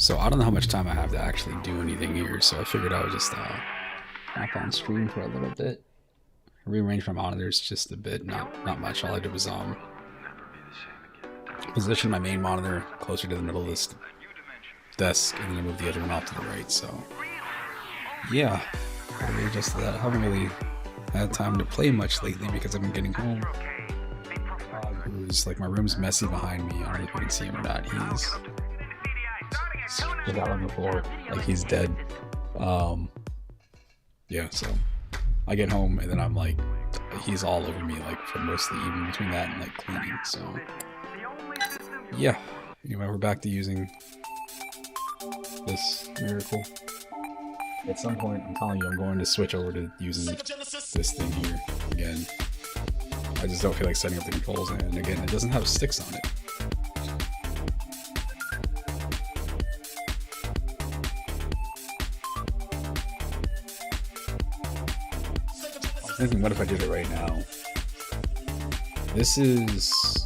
So I don't know how much time I have to actually do anything here, so I figured I would just hop on stream for a little bit. Rearrange my monitors just a bit, not much. All I did was position my main monitor closer to the middle of this desk, and then I moved the other one off to the right. So yeah, really just that. I haven't really had time to play much lately because I've been getting home. Who's like my room's messy behind me. I don't know if you can see him or not. He's out on the floor like he's dead. Yeah, so I get home and then I'm like, he's all over me like for most of the evening between that and like cleaning. So yeah, anyway, we're back to using this miracle. At some point, I'm telling you, I'm going to switch over to using this thing here again. I just don't feel like setting up the controls, and again, it doesn't have sticks on it. I was thinking, what if I did it right now? This is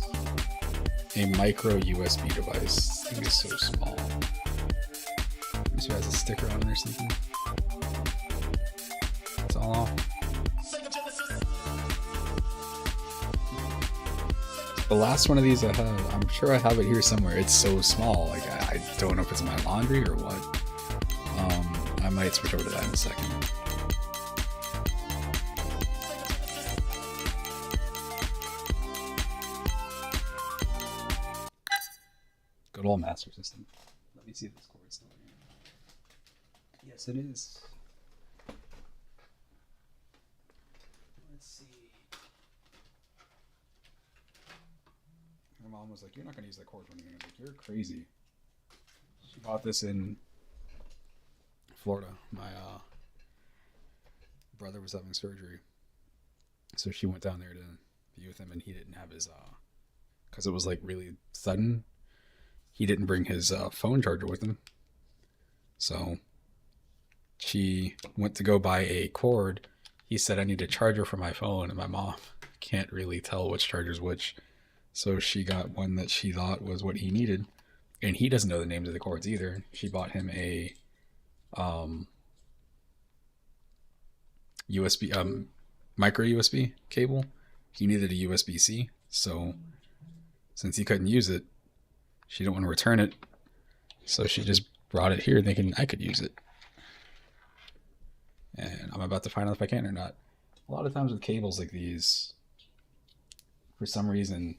a micro USB device. This thing is so small. This has a sticker on it or something. It's all off. The last one of these I have, I'm sure I have it here somewhere. It's so small, like I don't know if it's my laundry or what. I might switch over to that in a second. Good old Master System. Let me see if this cord's still here. Yes, it is. Let's see. My mom was like, "You're not going to use that cord for anything." I was like, "You're crazy." She bought this in Florida. My brother was having surgery, so she went down there to be with him, and he didn't have his because it was like really sudden. He didn't bring his phone charger with him, so she went to go buy a cord. He said, "I need a charger for my phone," and my mom can't really tell which charger's which. So she got one that she thought was what he needed, and he doesn't know the names of the cords either. She bought him a USB micro USB cable. He needed a USB-C, so since he couldn't use it, she didn't want to return it, so she just brought it here thinking I could use it. And I'm about to find out if I can or not. A lot of times with cables like these, for some reason,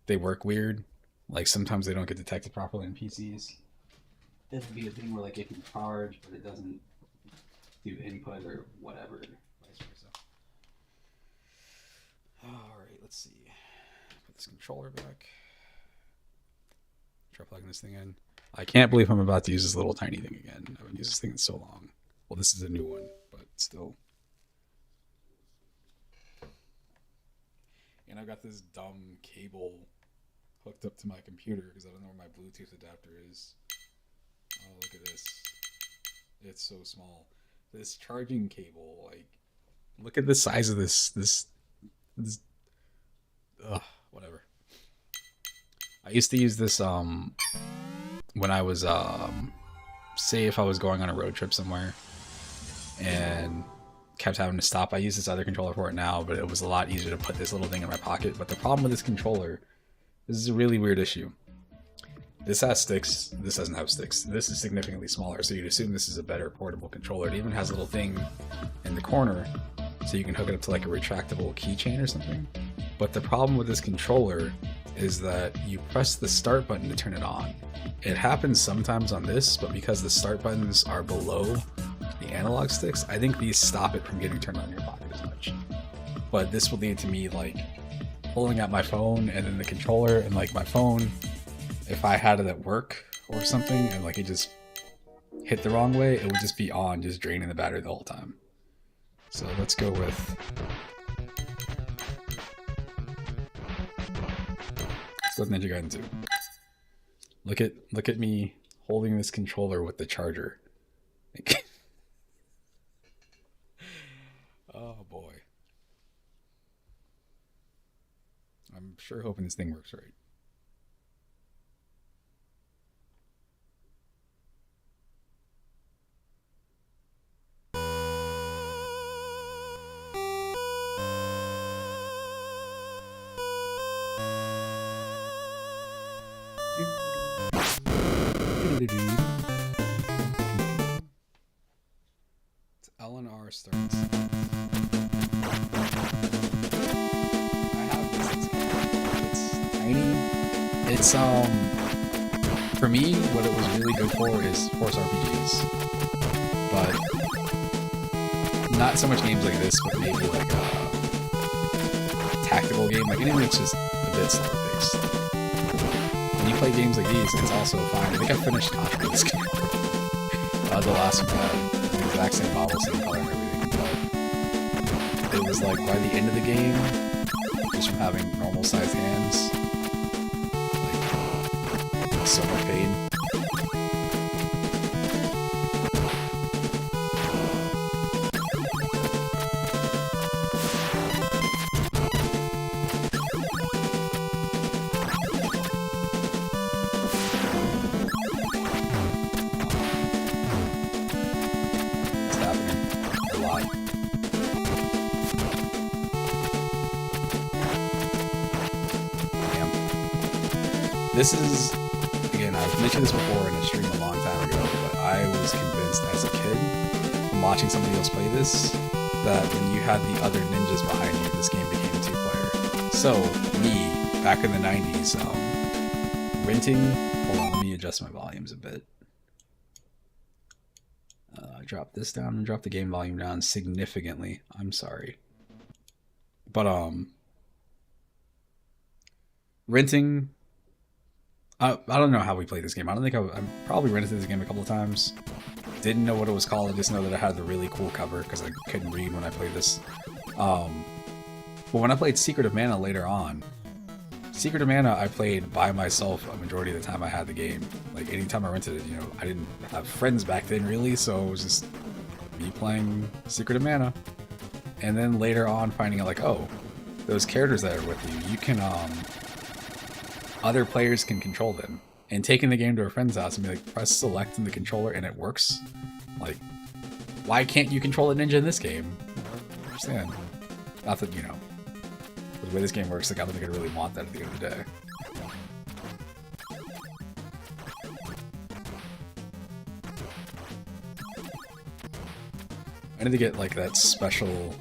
they work weird. Like sometimes they don't get detected properly in PCs. It'll be a thing where like it can charge, but it doesn't do input or whatever, vice versa. All right, let's see. Put this controller back. Try plugging this thing in. I can't believe I'm about to use this little tiny thing again. I haven't used this thing in so long. Well, this is a new one, but still. And I've got this dumb cable hooked up to my computer because I don't know where my Bluetooth adapter is. Oh, look at this. It's so small. This charging cable, like, look at the size of this whatever. I used to use this when I was say if I was going on a road trip somewhere and kept having to stop. I use this other controller for it now, but it was a lot easier to put this little thing in my pocket. But the problem with this controller, this is a really weird issue. This has sticks. This doesn't have sticks. This is significantly smaller, so you'd assume this is a better portable controller. It even has a little thing in the corner, so you can hook it up to like a retractable keychain or something. But the problem with this controller is that you press the start button to turn it on. It happens sometimes on this, but because the start buttons are below the analog sticks, I think these stop it from getting turned on in your pocket as much. But this will lead to me like pulling out my phone and then the controller, and like my phone, if I had it at work or something and like it just hit the wrong way, it would just be on, just draining the battery the whole time. So let's go with Ninja Gaiden 2. Look at me holding this controller with the charger. Oh boy. I'm sure hoping this thing works right. LNR starts. I have this game. It's tiny. It's for me, what it was really good for is Force RPGs, but not so much games like this, but maybe like a tactical game, like anything that's just a bit slower paced. When you play games like these, it's also fine. I think I finished Contra with this game. The last one had the exact same model, same color and everything, but it was like by the end of the game, just from having normal sized hands, like so much pain. This is, again, I've mentioned this before in a stream a long time ago, but I was convinced as a kid from watching somebody else play this that when you had the other ninjas behind you, this game became two-player. So, me, back in the 90s, renting... Hold on, let me adjust my volumes a bit. Drop this down and drop the game volume down significantly. I'm sorry. But, renting... I don't know how we played this game. I don't think I probably rented this game a couple of times. Didn't know what it was called. I just know that it had the really cool cover because I couldn't read when I played this. But when I played Secret of Mana later on, Secret of Mana I played by myself a majority of the time I had the game. Like anytime I rented it, you know, I didn't have friends back then really, so it was just me playing Secret of Mana. And then later on finding out like, oh, those characters that are with you, you can other players can control them, and taking the game to a friend's house and be like, press select in the controller and it works. Like, why can't you control a ninja in this game? I don't understand. Not that, you know, the way this game works, like, I don't think I really want that at the end of the day. I need to get like that special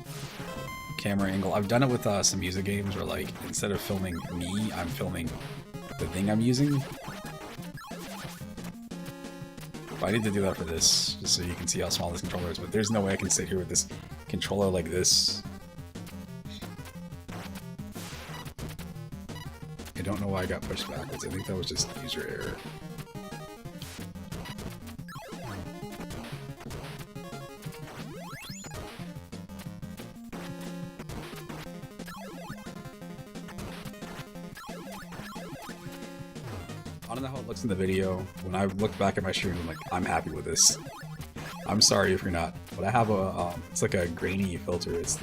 camera angle. I've done it with some music games where like, instead of filming me, I'm filming the thing I'm using. But I need to do that for this, just so you can see how small this controller is, but there's no way I can sit here with this controller like this. I don't know why I got pushed backwards. I think that was just user error. I don't know how it looks in the video. When I look back at my stream, I'm like, I'm happy with this. I'm sorry if you're not. But I have a, it's like a grainy filter. It's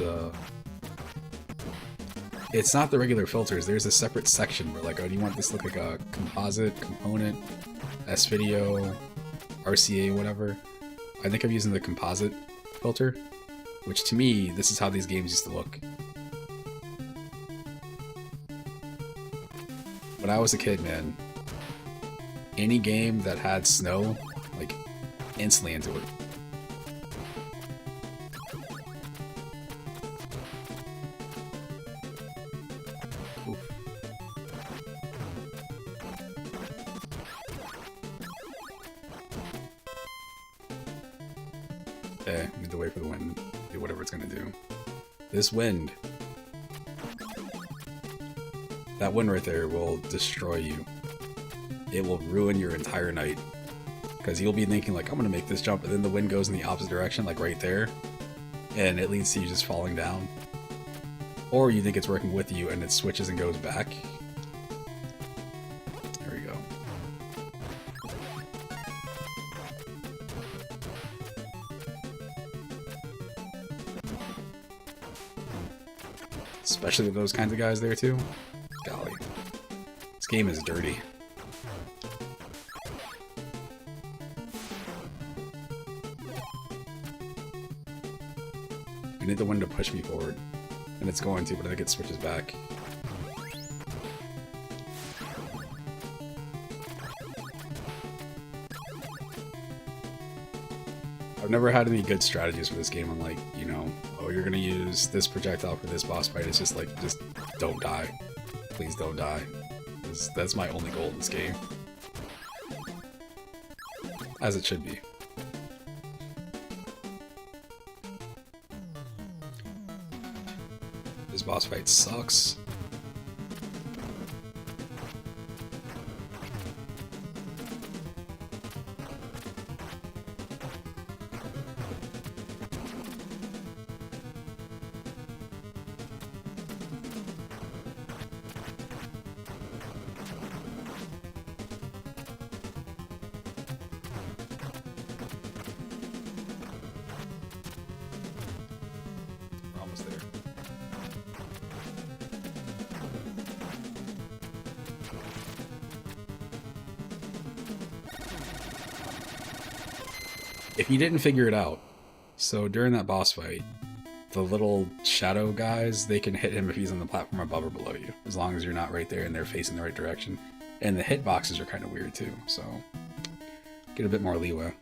not the regular filters. There's a separate section where like, oh, do you want this to look like a composite, component, S-Video, RCA, whatever. I think I'm using the composite filter, which to me, this is how these games used to look. When I was a kid, man, any game that had snow, like, instantly into it. Oof. Okay, need to wait for the wind to do whatever it's gonna do. This wind. That wind right there will destroy you. It will ruin your entire night. Because you'll be thinking like, I'm gonna make this jump, and then the wind goes in the opposite direction, like right there. And it leads to you just falling down. Or you think it's working with you and it switches and goes back. There we go. Especially with those kinds of guys there too. Golly. This game is dirty. I need the wind to push me forward. And it's going to, but I think it switches back. I've never had any good strategies for this game. I'm like, you know, oh, you're gonna use this projectile for this boss fight. It's just like, just don't die. Please don't die. That's my only goal in this game. As it should be. This boss fight sucks. We're almost there. If you didn't figure it out, so during that boss fight, the little shadow guys, they can hit him if he's on the platform above or below you, as long as you're not right there and they're facing the right direction. And the hitboxes are kind of weird too, so get a bit more leeway.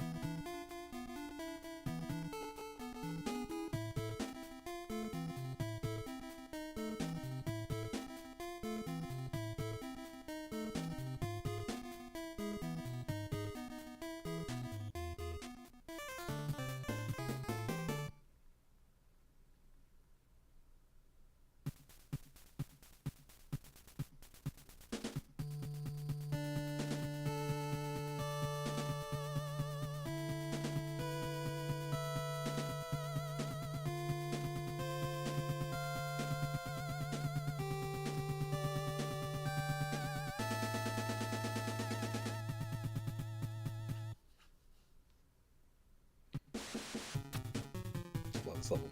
Love this level.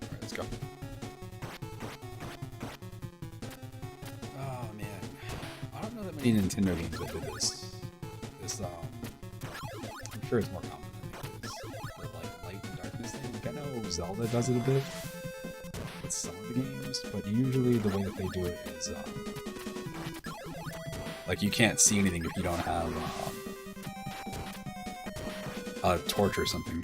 Alright, let's go. Oh man. I don't know that many Nintendo games that did this. I'm sure it's more common than it is. But like light and darkness thing. Like I know Zelda does it a bit with some of the games, but usually the way that they do it is like you can't see anything if you don't have a torch or something.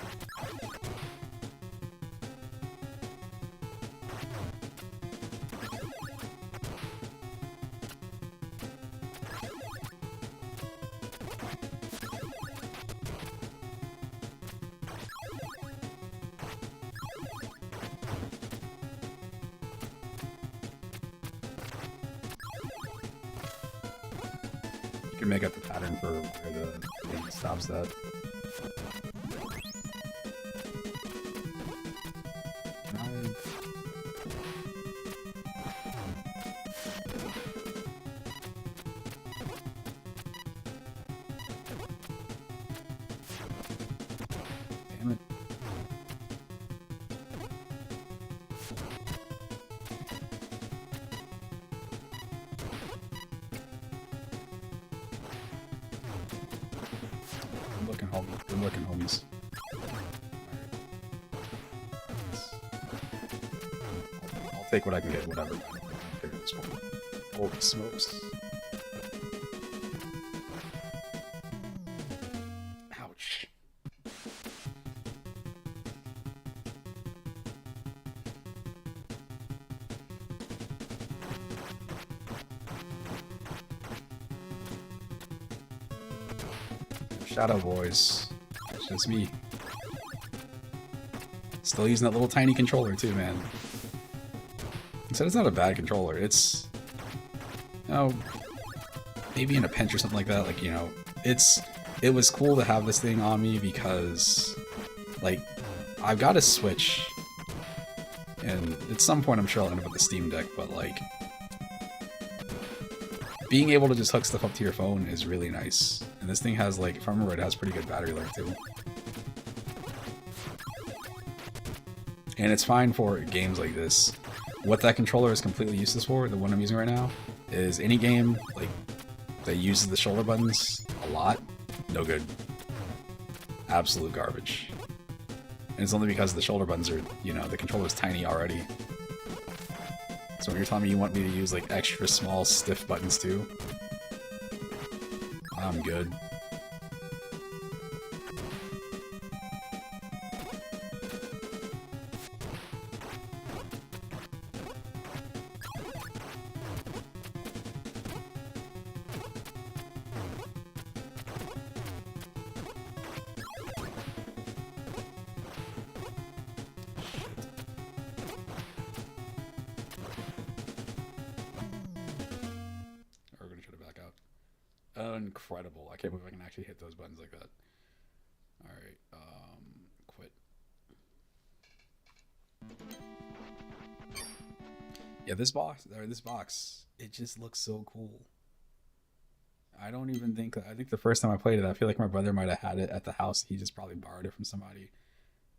You can make up the pattern for where the game stops at. Damn it. Good looking, homies. I'll take what I can get, whatever. Figure this one. Holy smokes. Ouch. Shadow boys. It's just me. Still using that little tiny controller too, man. Instead, it's not a bad controller. It's, you know, maybe in a pinch or something like that. Like, you know, it was cool to have this thing on me because, like, I've got a Switch, and at some point I'm sure I'll end up with the Steam Deck, but like, being able to just hook stuff up to your phone is really nice. And this thing has, like, if I remember, it has pretty good battery life too. And it's fine for games like this. What that controller is completely useless for, the one I'm using right now, is any game like that uses the shoulder buttons a lot, no good. Absolute garbage. And it's only because the shoulder buttons are, you know, the controller's tiny already. So you're telling me you want me to use like extra small stiff buttons too? I'm good. Incredible. I can't believe I can actually hit those buttons like that. Alright, quit. Yeah, this box, it just looks so cool. I don't even think, I think the first time I played it, I feel like my brother might have had it at the house. He just probably borrowed it from somebody.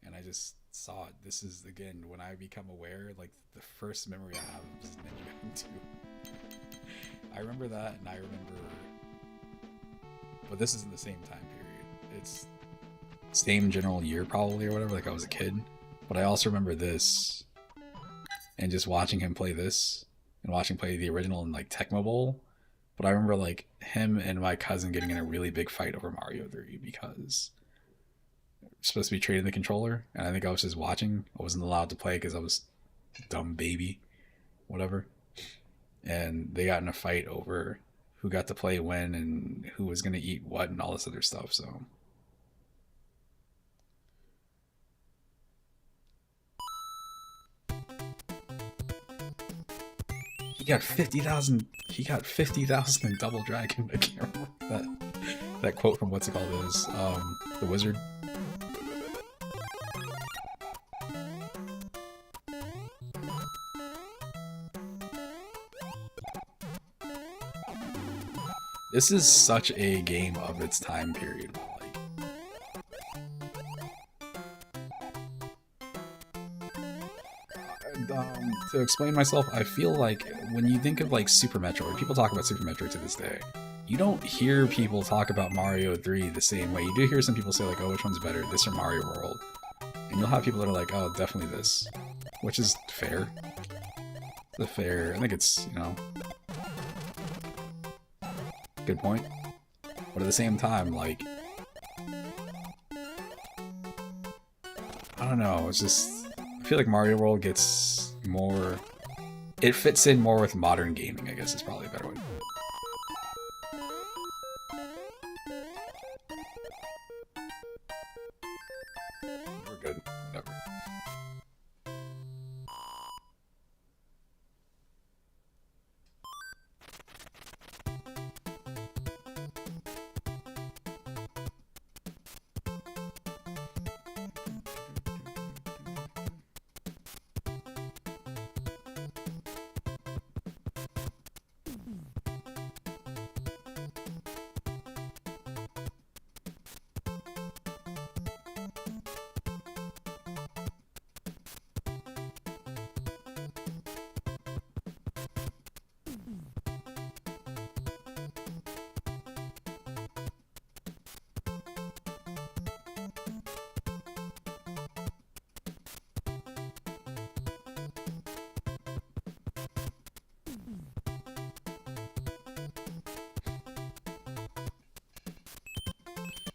And I just saw it. This is, again, when I become aware, like, the first memory I have is Ninja Gaiden 2. I remember that, and I remember... But this is in the same time period. It's same general year probably or whatever, like I was a kid. But I also remember this and just watching him play this and watching play the original in like Tecmo Bowl. But I remember like him and my cousin getting in a really big fight over Mario 3 because it was supposed to be trading the controller, and I think I was just watching. I wasn't allowed to play because I was a dumb baby, whatever. And they got in a fight over who got to play when and who was going to eat what and all this other stuff, so... He got 50,000... He got 50,000 in Double Dragon. I can't remember that quote from what's it called is, The Wizard. This is such a game of its time period. To explain myself, I feel like when you think of like Super Metroid, people talk about Super Metroid to this day. You don't hear people talk about Mario 3 the same way. You do hear some people say like, oh, which one's better, this or Mario World? And you'll have people that are like, oh, definitely this. Which is fair. I think it's, you know... Good point. But at the same time, like... I don't know, it's just... I feel like Mario World gets more... It fits in more with modern gaming, I guess is probably a better way. We're good. Whatever.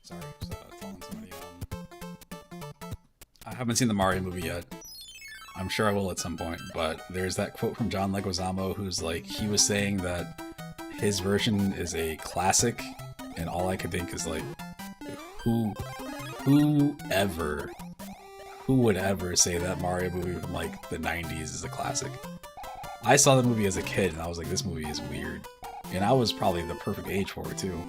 Sorry, telling somebody, I haven't seen the Mario movie yet. I'm sure I will at some point, but there's that quote from John Leguizamo who's like, he was saying that his version is a classic, and all I could think is like, who would ever say that Mario movie from like the 90s is a classic? I saw the movie as a kid, and I was like, this movie is weird. And I was probably the perfect age for it, too.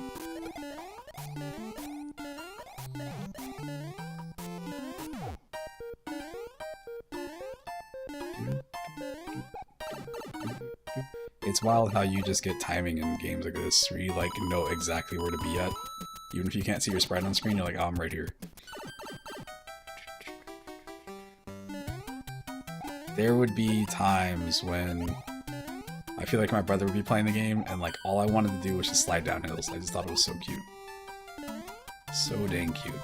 It's wild how you just get timing in games like this, where you like know exactly where to be at. Even if you can't see your sprite on screen, you're like, oh, I'm right here. There would be times when I feel like my brother would be playing the game, and like all I wanted to do was just slide down hills. I just thought it was so cute. So dang cute.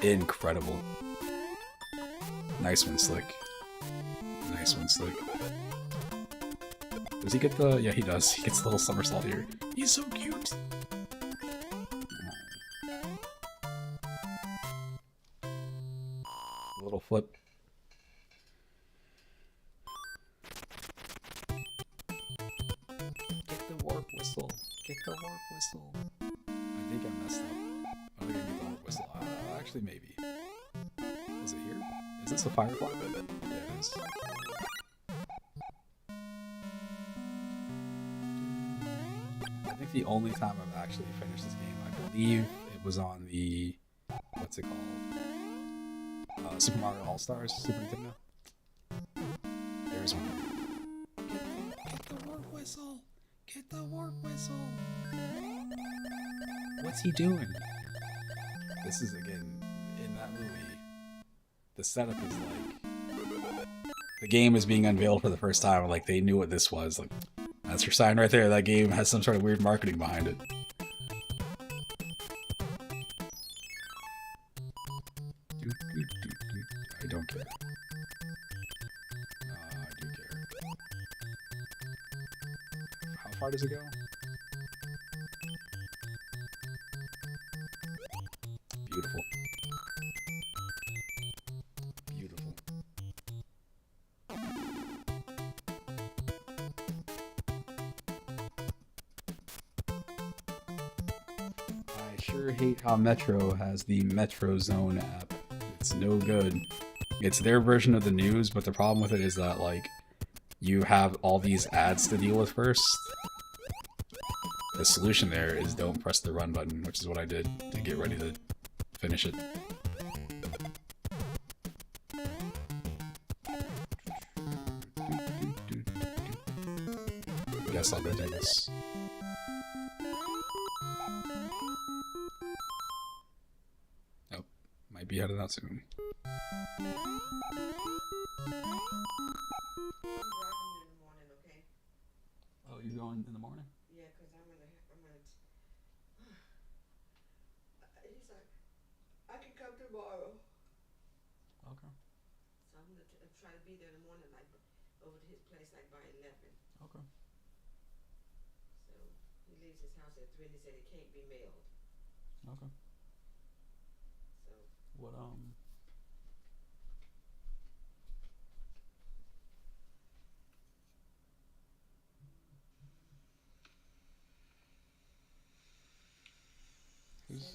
Incredible. Nice one, Slick. Nice one, Slick. Does he get the... Yeah, he does. He gets the little somersault here. He's so cute! A little flip. Get the warp whistle. Get the warp whistle. I think I messed up. I don't think I get the warp whistle. Actually, maybe. Is it here? Is this a Firefly bit? Yeah, it is. I think the only time I've actually finished this game, I believe it was on the... What's it called? Super Mario All-Stars, Super Nintendo. There's one. Get the warp whistle! Get the warp whistle! What's he doing? This is, again, in that movie, the setup is like... The game is being unveiled for the first time, like, they knew what this was. Like, that's your sign right there, that game has some sort of weird marketing behind it. I don't care. I do care. How far does it go? Beautiful. Beautiful. I sure hate how Metro has the Metro Zone app. It's no good. It's their version of the news, but the problem with it is that, like, you have all these ads to deal with first. The solution there is don't press the run button, which is what I did to get ready to finish it. Guess I'll go do this. Nope. Might be headed out soon. Oh, you're going in the morning? Yeah, because I'm gonna. He's like, I can come tomorrow. Okay. So I'm gonna try to be there in the morning, like over to his place, like by 11. Okay. So he leaves his house at 3, and he said it can't be mailed. Okay. So What,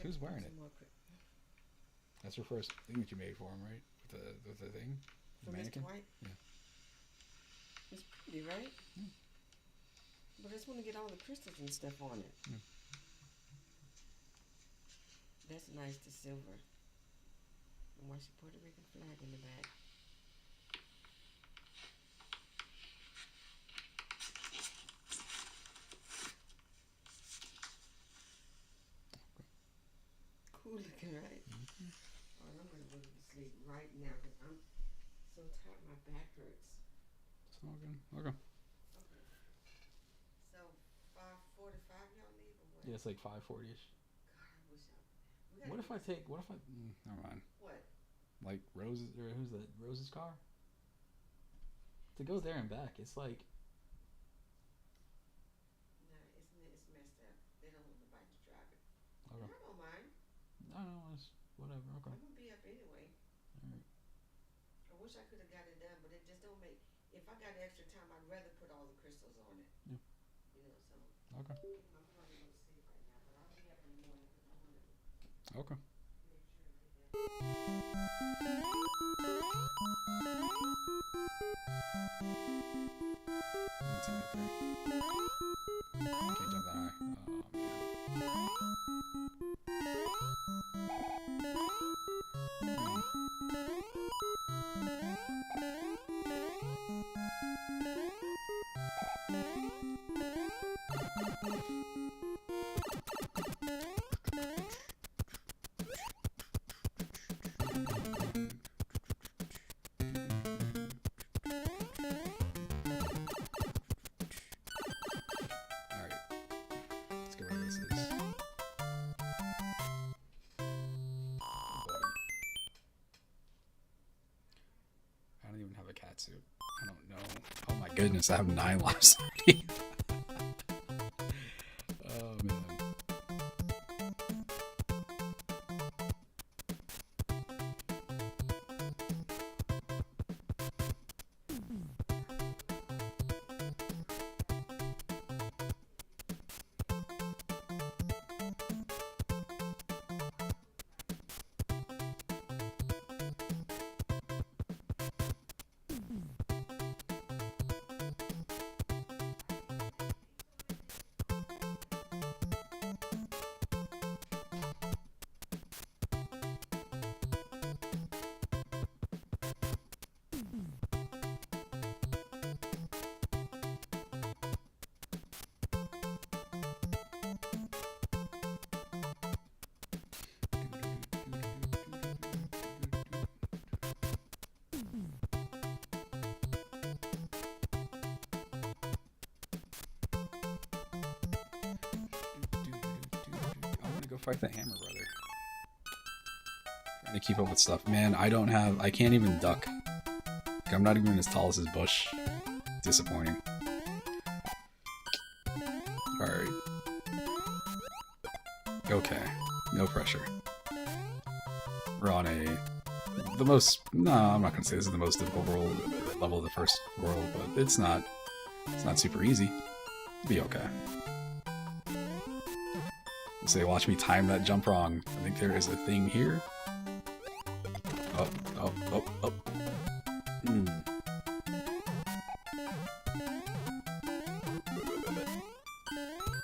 Who's wearing it? That's your first thing that you made for him, right? With the thing? The For mannequin? Mr. White? Yeah. It's pretty, right? Mm. But I just want to get all the crystals and stuff on it. Mm. That's nice, the silver. And why she Puerto Rican flag in the back. Cool looking, right? Mm-hmm. Oh, I'm gonna go to sleep right now because I'm so tired. My back hurts. It's all good. Okay. Okay. So 5:45, y'all leave or what? Yeah, it's like 5:40ish. God, I wish I. What if I take? What if I? Never mind. What? Like Rose's or who's that? Rose's car. To go there and back, it's like. No, it's messed up. They don't want nobody to drive it. Okay. I don't mind. I don't know. It's whatever. Okay. I'm gonna be up anyway. Alright. I wish I could have got it done, but it just don't make. If I got extra time, I'd rather put all the crystals on it. Yeah. You know, so. Okay. I'm probably gonna sleep right now, but I'll be up in the morning because I want to Okay. make sure to get that. Let's see right there. Can't jump that high. Alright. Let's get where this is. Oh boy. Batsu. I don't know. Oh my goodness, I have 9 lives already. Oh man. Go fight the Hammer Brother. Trying to keep up with stuff. Man, I can't even duck. I'm not even as tall as his bush. Disappointing. Alright. Okay. No pressure. We're on no, I'm not gonna say this is the most difficult level of the first world, but it's not super easy. It'll be okay. Say, watch me time that jump wrong. I think there is a thing here. Oh.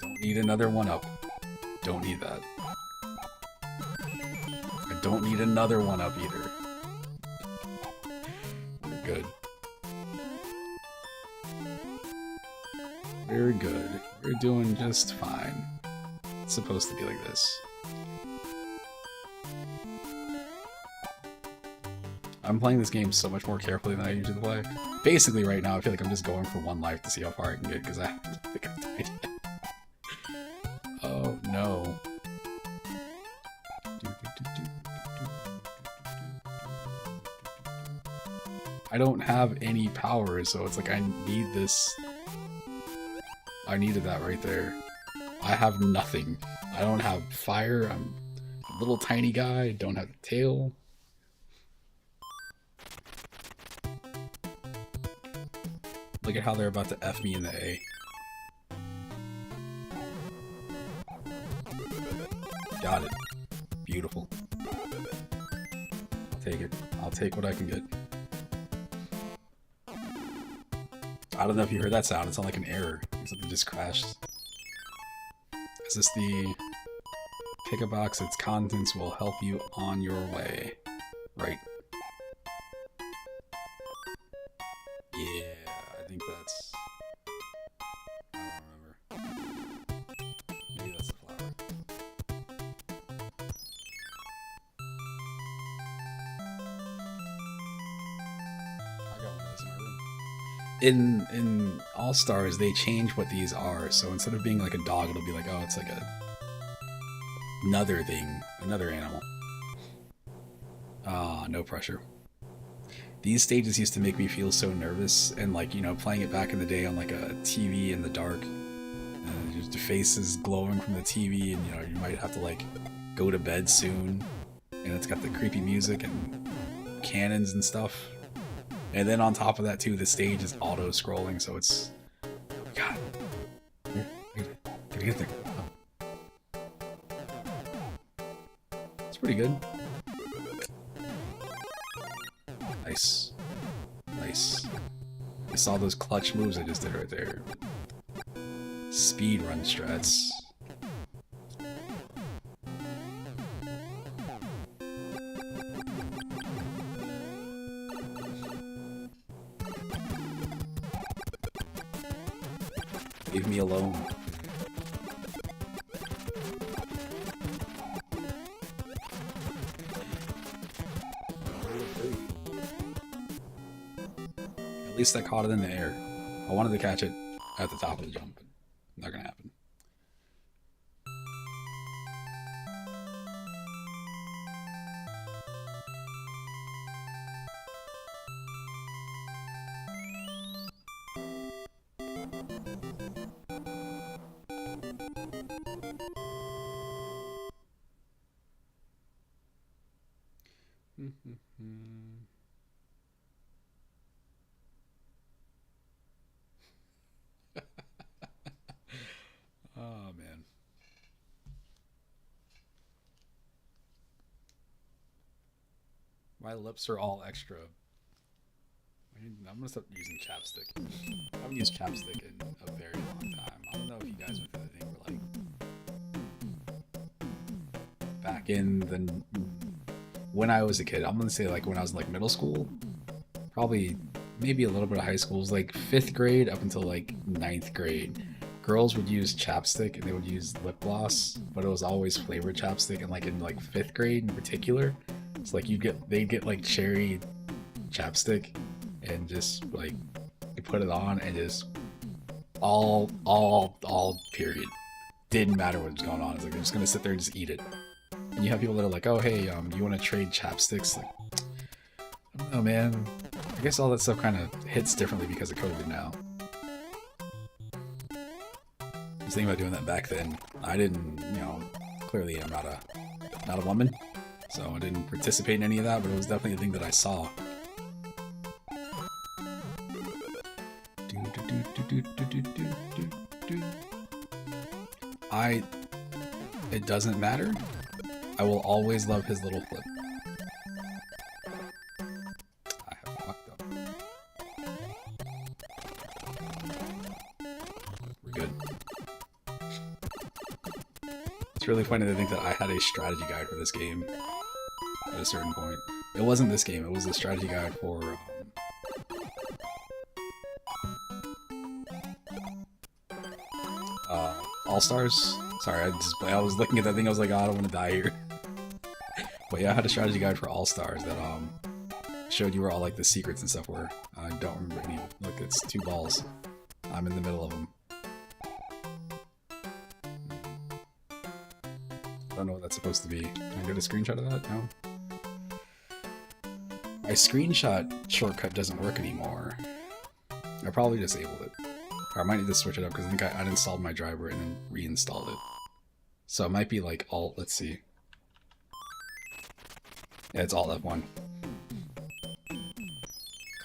Don't need another one up. Don't need that. I don't need another one up either. We're good. Very good. We're doing just fine. It's supposed to be like this. I'm playing this game so much more carefully than I usually play. Basically, right now, I feel like I'm just going for 1 life to see how far I can get, because I think I've died. Oh, no. I don't have any power, so it's like I need this. I needed that right there. I have nothing. I don't have fire. I'm a little tiny guy. I don't have a tail. Look at how they're about to F me in the A. Got it. Beautiful. I'll take it. I'll take what I can get. I don't know if you heard that sound. It sounded like an error. Something just crashed. Is this the pick a box? Its contents will help you on your way. Right. Yeah, I think that's... I don't remember. Maybe that's the flower. I got one of those in my room. In All Stars, they change what these are, so instead of being like a dog, it'll be like, oh, it's like another thing, another animal. Ah, no pressure. These stages used to make me feel so nervous, and like, you know, playing it back in the day on like a TV in the dark, just the faces glowing from the TV, and you know, you might have to like go to bed soon, and it's got the creepy music and cannons and stuff. And then on top of that too, the stage is auto-scrolling, so it's... Oh my god. Can I get there? Oh. It's pretty good. Nice. Nice. I saw those clutch moves I just did right there. Speed run strats. Leave me alone. At least I caught it in the air. I wanted to catch it at the top of the jump, but not gonna happen. Oh man. My lips are all extra. I'm gonna start using chapstick. I haven't used chapstick in a very long time. I don't know if you guys went through the thing where like back in the when I was a kid, I'm gonna say like when I was in like middle school, probably maybe a little bit of high school, it was like 5th grade up until like 9th grade. Girls would use chapstick and they would use lip gloss, but it was always flavored chapstick. And like in like 5th grade in particular, it's like they'd get like cherry chapstick and just like you put it on and just all period. Didn't matter what was going on. It's like I'm just gonna sit there and just eat it. And you have people that are like, oh hey, do you want to trade chapsticks? Like, I don't know, man. I guess all that stuff kind of hits differently because of COVID now. I was thinking about doing that back then. I didn't, clearly I'm not a woman, so I didn't participate in any of that, but it was definitely a thing that I saw. It doesn't matter. I will always love his little flip. I have fucked up. We're good. It's really funny to think that I had a strategy guide for this game at a certain point. It wasn't this game, it was a strategy guide for All-Stars. Sorry, I was looking at that thing, I was like, oh, I don't want to die here. But yeah, I had a strategy guide for All-Stars that showed you where all like the secrets and stuff were. I don't remember any. Look, it's 2 balls. I'm in the middle of them. I don't know what that's supposed to be. Can I get a screenshot of that? No. My screenshot shortcut doesn't work anymore. I probably disabled it. Or I might need to switch it up because I think I uninstalled my driver and then reinstalled it. So it might be like Alt, let's see. Yeah, it's Alt F1.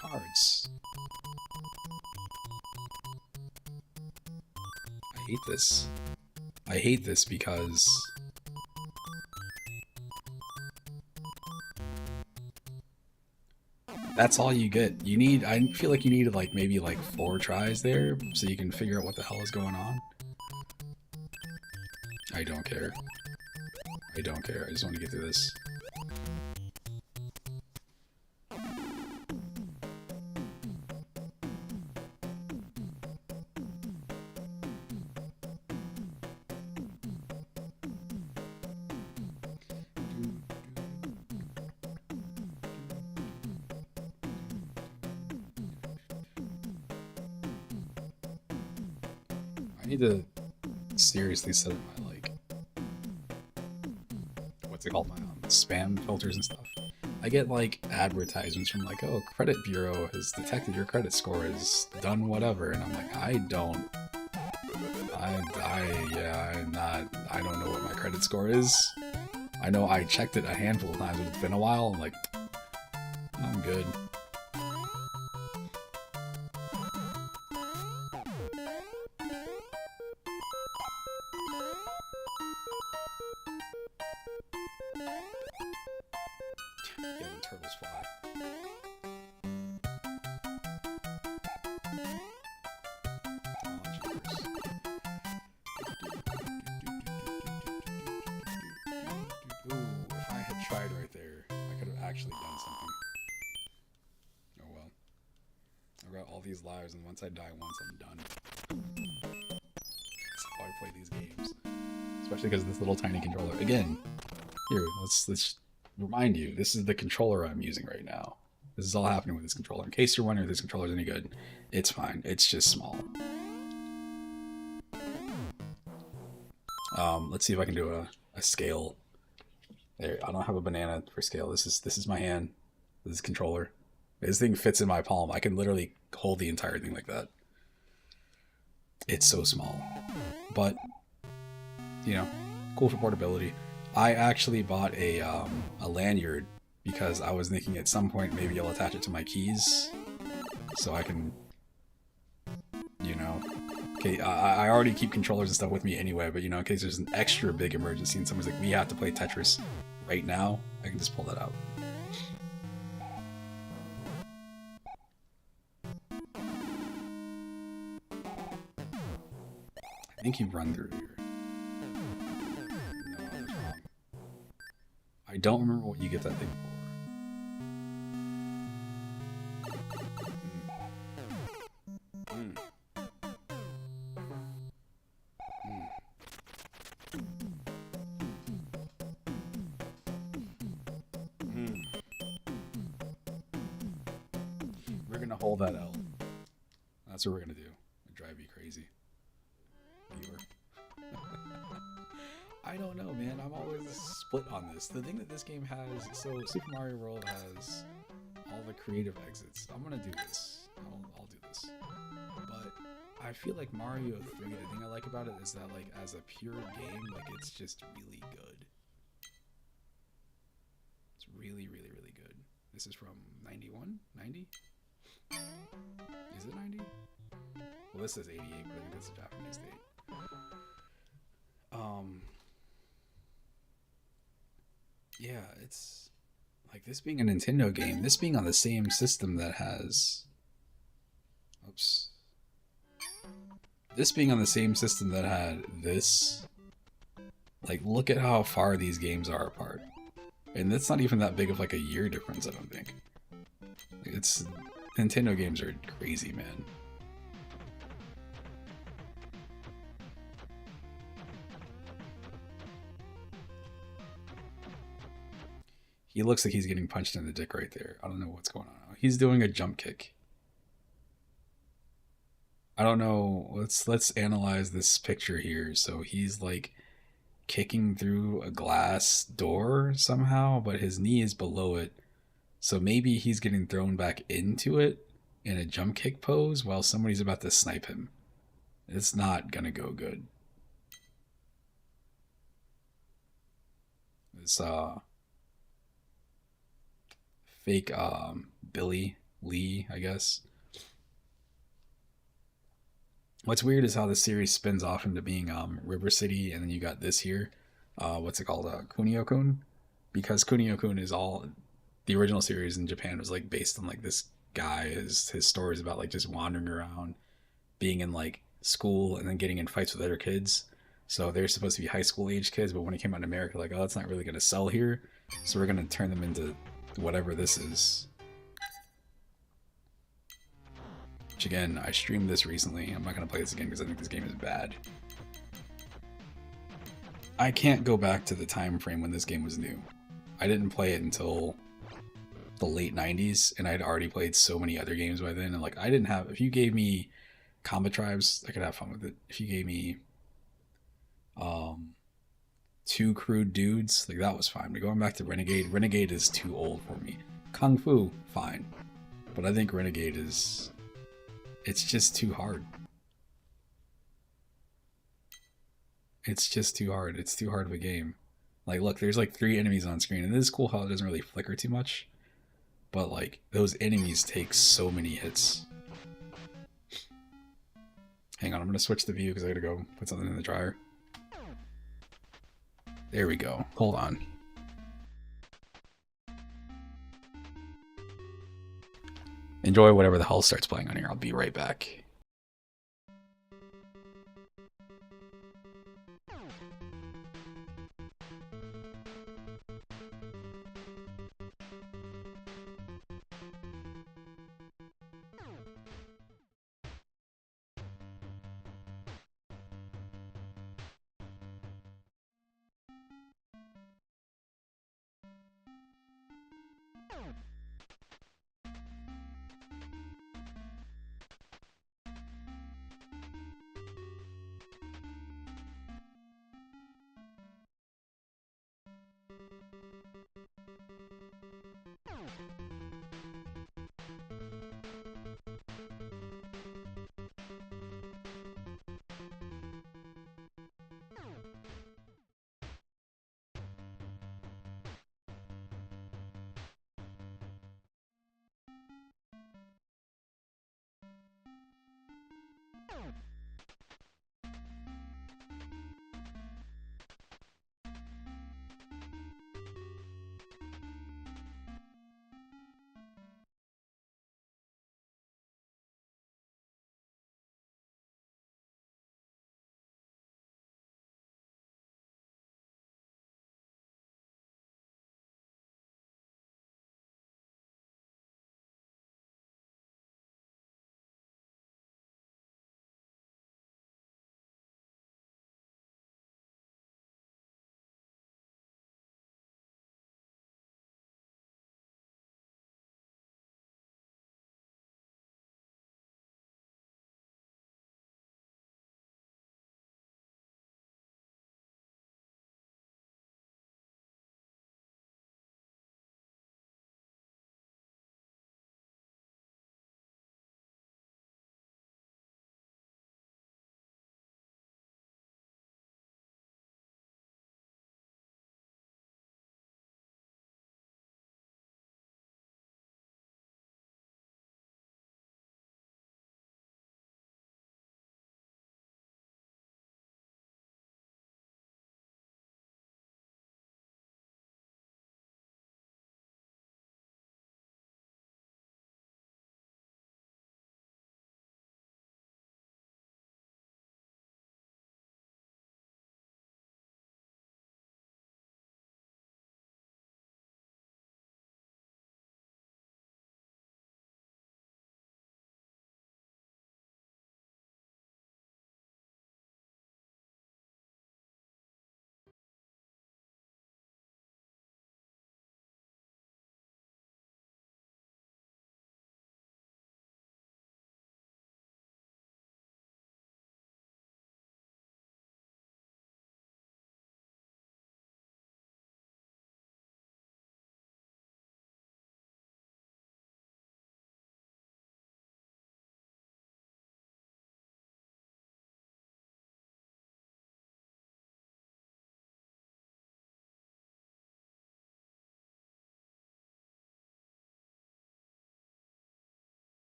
Cards. I hate this. I hate this because that's all you get. I feel like you need like maybe like 4 tries there so you can figure out what the hell is going on. I don't care. I don't care. I just want to get through this. I need to seriously set up my like what's it called, my spam filters and stuff. I get like advertisements from like, oh, credit bureau has detected your credit score is done whatever, and I'm like, I don't know what my credit score is. I know I checked it a handful of times, but it's been a while. I'm like, I'm good. Yeah, the turtle's fly. Ooh, if I had tried right there, I could have actually done something. Oh well. I've got all these lives, and once I die once, I'm done. That's how I play these games. Especially because of this little tiny controller. Again, here, let's remind you, this is the controller I'm using right now. This is all happening with this controller. In case you're wondering if this controller is any good, it's fine. It's just small. Let's see if I can do a scale. There, I don't have a banana for scale. This is my hand. This is controller. This thing fits in my palm. I can literally hold the entire thing like that. It's so small, but you know, cool for portability. I actually bought a lanyard because I was thinking at some point maybe I'll attach it to my keys so I can, you know, okay, I already keep controllers and stuff with me anyway, but you know, in case there's an extra big emergency and someone's like, we have to play Tetris right now, I can just pull that out. I think you run through here. No, I was wrong. I don't remember what you get that thing for. We're gonna hold that L. That's what we're gonna do. It'll drive you crazy. Viewer. I don't know, man. I'm always split on this. The thing that this game has, so Super Mario World has all the creative exits. I'm gonna do this. I'll do this. But I feel like Mario 3, the thing I like about it is that, like, as a pure game, like, it's just really good. It's really, really, really good. This is from 91? 90? Is it 90? Well, this says 88, but I think that's a Japanese date. Yeah, it's like this being a Nintendo game, this being on the same system that has, oops, this being on the same system that had this, like, look at how far these games are apart. And that's not even that big of like a year difference, I don't think. It's, Nintendo games are crazy, man. He looks like he's getting punched in the dick right there. I don't know what's going on. He's doing a jump kick. I don't know. Let's analyze this picture here. So he's like kicking through a glass door somehow, but his knee is below it. So maybe he's getting thrown back into it in a jump kick pose while somebody's about to snipe him. It's not gonna go good. This fake Billy Lee, I guess. What's weird is how the series spins off into being River City, and then you got this here. What's it called? Kunio-kun? Because Kunio-kun is all the original series in Japan was like based on like this guy, his stories about like just wandering around, being in like school and then getting in fights with other kids. So they're supposed to be high school age kids, but when it came out in America, like, oh, it's not really gonna sell here, so we're gonna turn them into whatever this is. Which again, I streamed this recently. I'm not gonna play this again because I think this game is bad. I can't go back to the time frame when this game was new. I didn't play it until the late 90s, and I'd already played so many other games by then, and like I didn't have, if you gave me Combat Tribes, I could have fun with it. If you gave me Two Crude Dudes, like that was fine. But going back to Renegade is too old for me. Kung Fu, fine. But I think Renegade is, it's just too hard. It's just too hard. It's too hard of a game. Like, look, there's like 3 enemies on screen, and this is cool how it doesn't really flicker too much. But like, those enemies take so many hits. Hang on, I'm gonna switch the view because I gotta go put something in the dryer. There we go. Hold on. Enjoy whatever the hell starts playing on here. I'll be right back.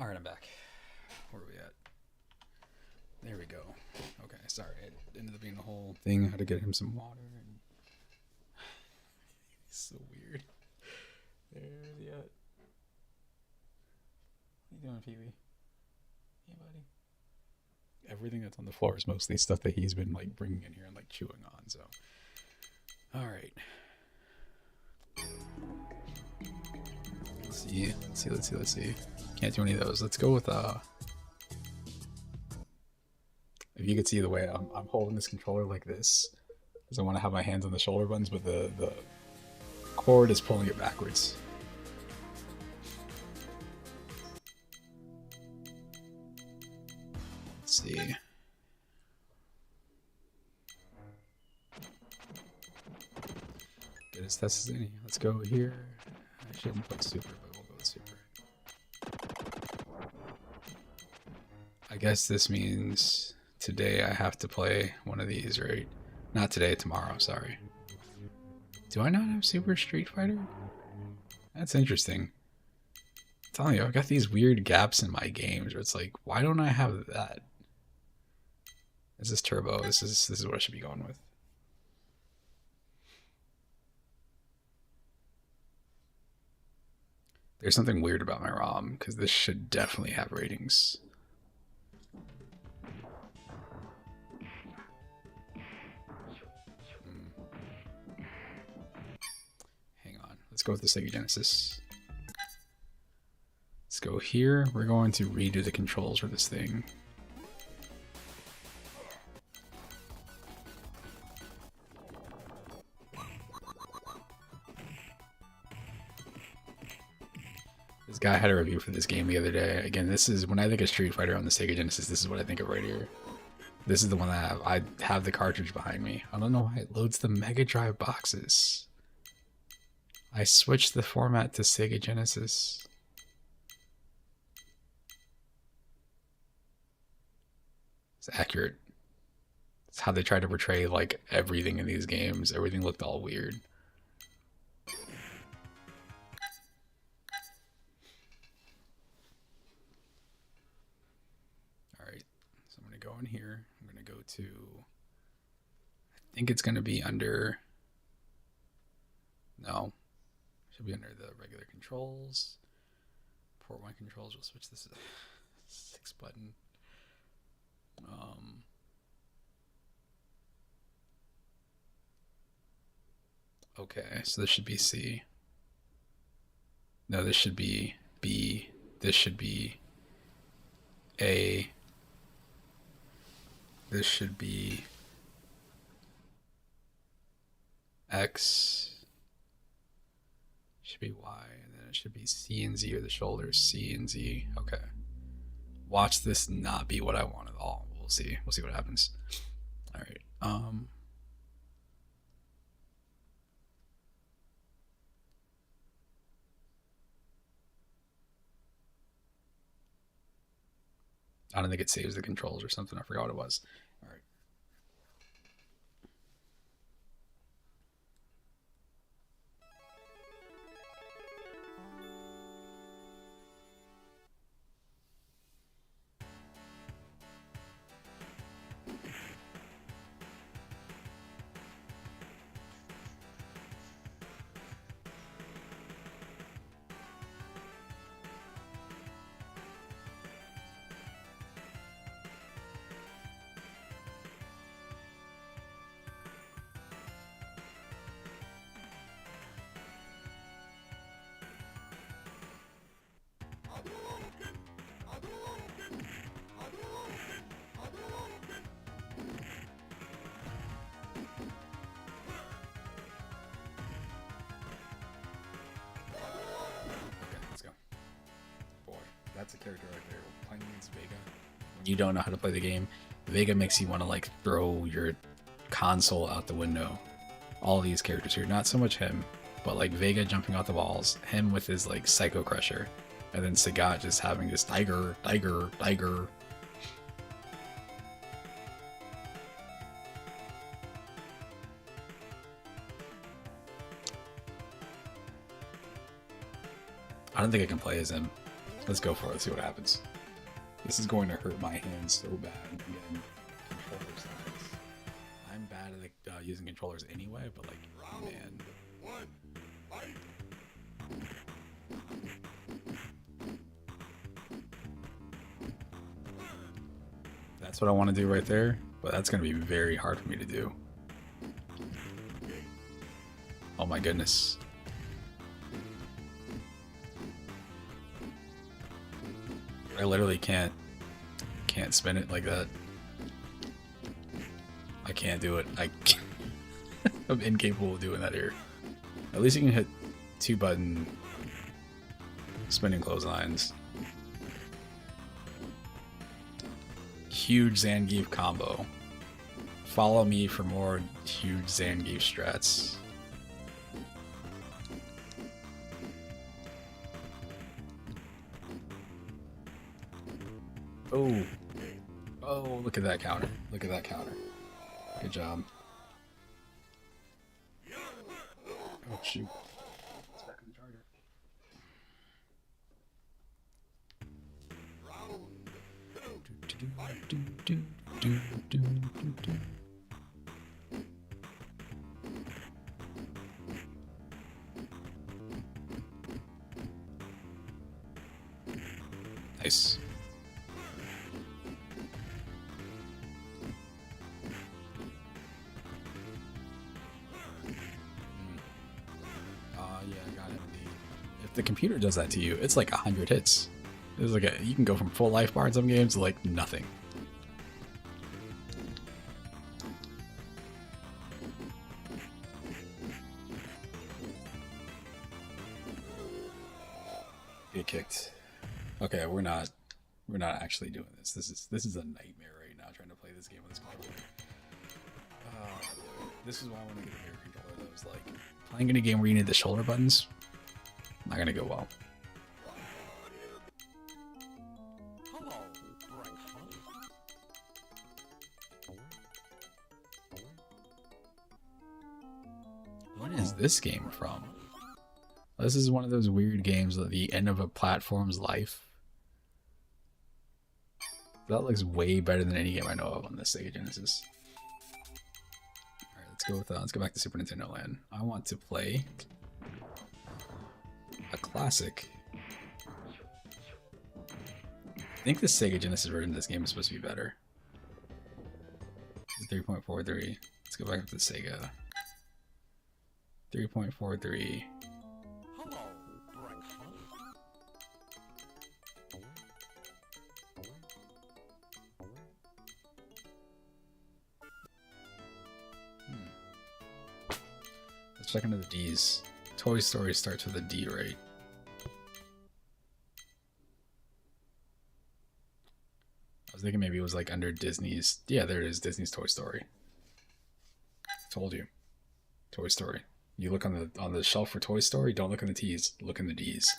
All right, I'm back. Where are we at? There we go. Okay, sorry. It ended up being the whole thing. I had to get him some water. And... He's so weird. There's he at. What are you doing, Pee-wee? Hey, buddy. Everything that's on the floor is mostly stuff that he's been like bringing in here and like chewing on. So, all right. Let's see. Can't do any of those. Let's go with if you could see the way I'm holding this controller like this, because I want to have my hands on the shoulder buttons, but the cord is pulling it backwards. Let's see. Get as test as any. Let's go here. I shouldn't put super, but we'll go with super. I guess this means today I have to play one of these, right? Not today, tomorrow, sorry. Do I not have Super Street Fighter? That's interesting. I'm telling you, I've got these weird gaps in my games where it's like, why don't I have that? This is Turbo. This is what I should be going with. There's something weird about my ROM, because this should definitely have ratings. Hang on. Let's go with the Sega Genesis. Let's go here. We're going to redo the controls for this thing. This guy had a review for this game the other day. Again, this is when I think of Street Fighter on the Sega Genesis, this is what I think of right here. This is the one that I have the cartridge behind me. I don't know why it loads the Mega Drive boxes. I switched the format to Sega Genesis. It's accurate. It's how they try to portray like everything in these games. Everything looked all weird. Go in here. I'm going to go to, I think it's going to be under, no, should be under the regular controls. Port 1 controls, we'll switch this to 6 button. Okay, so this should be C. No, this should be B. This should be A. This should be X, should be Y, and then it should be C and Z, or the shoulders, C and Z. Okay. Watch this not be what I want at all. We'll see. We'll see what happens. All right. I don't think it saves the controls or something. I forgot what it was. All right. That's a character right there. Playing against Vega. When you don't know how to play the game, Vega makes you want to like throw your console out the window. All these characters here, not so much him, but like Vega jumping off the walls, him with his like Psycho Crusher, and then Sagat just having this tiger. I don't think I can play as him. Let's go for it. Let's see what happens. This is going to hurt my hands so bad. Again, controller size. I'm bad at like, using controllers anyway, but like, oh, man. That's what I want to do right there, but that's going to be very hard for me to do. Oh my goodness. I literally can't spin it like that. I can't do it. I'm incapable of doing that here. At least you can hit 2-button spinning clotheslines. Huge Zangief combo. Follow me for more huge Zangief strats. Oh. Oh, look at that counter. Look at that counter. Good job. Oh, shoot. It's back in the charger. Nice. Yeah, I got it. If the computer does that to you, it's like 100 hits. It's like you can go from full life bar in some games to like nothing. Get kicked. Okay, we're not actually doing this. This is a nightmare right now trying to play this game with this controller. This is why I want to get a better controller. That was like playing in a game where you need the shoulder buttons. Not gonna go well. What is this game from? This is one of those weird games at the end of a platform's life. That looks way better than any game I know of on this Sega Genesis. Alright, let's go back to Super Nintendo Land. I want to play a classic. I think the Sega Genesis version of this game is supposed to be better. 3.43. Let's go back up to Sega. 3.43. Let's check into the D's. Toy Story starts with a D, right? I was thinking maybe it was like under Disney's. Yeah, there it is. Disney's Toy Story. Told you. Toy Story. You look on the shelf for Toy Story, don't look in the T's, look in the D's.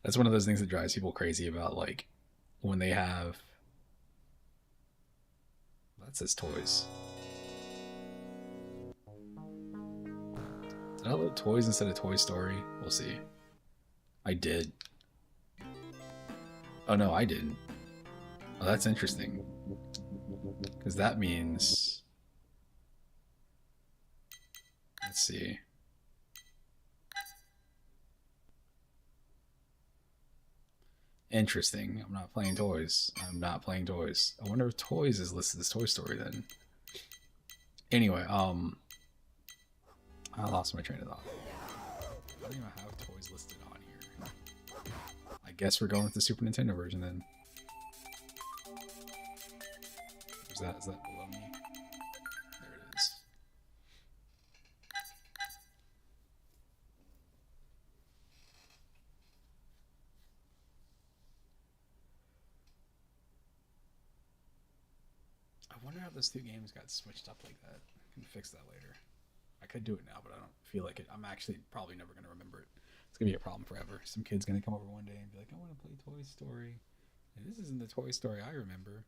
That's one of those things that drives people crazy about, like, when they have... That says toys. Did I load toys instead of Toy Story? We'll see. I did. Oh no, I didn't. Oh, that's interesting. Because that means... Let's see. Interesting. I'm not playing toys. I'm not playing toys. I wonder if toys is listed as Toy Story then. Anyway, I lost my train of thought. I don't even have toys listed on here. I guess we're going with the Super Nintendo version then. Is that below me? There it is. I wonder how those two games got switched up like that. I can fix that later. I could do it now, but I don't feel like it. I'm actually probably never going to remember it. It's going to be a problem forever. Some kid's going to come over one day and be like, I want to play Toy Story. And this isn't the Toy Story I remember.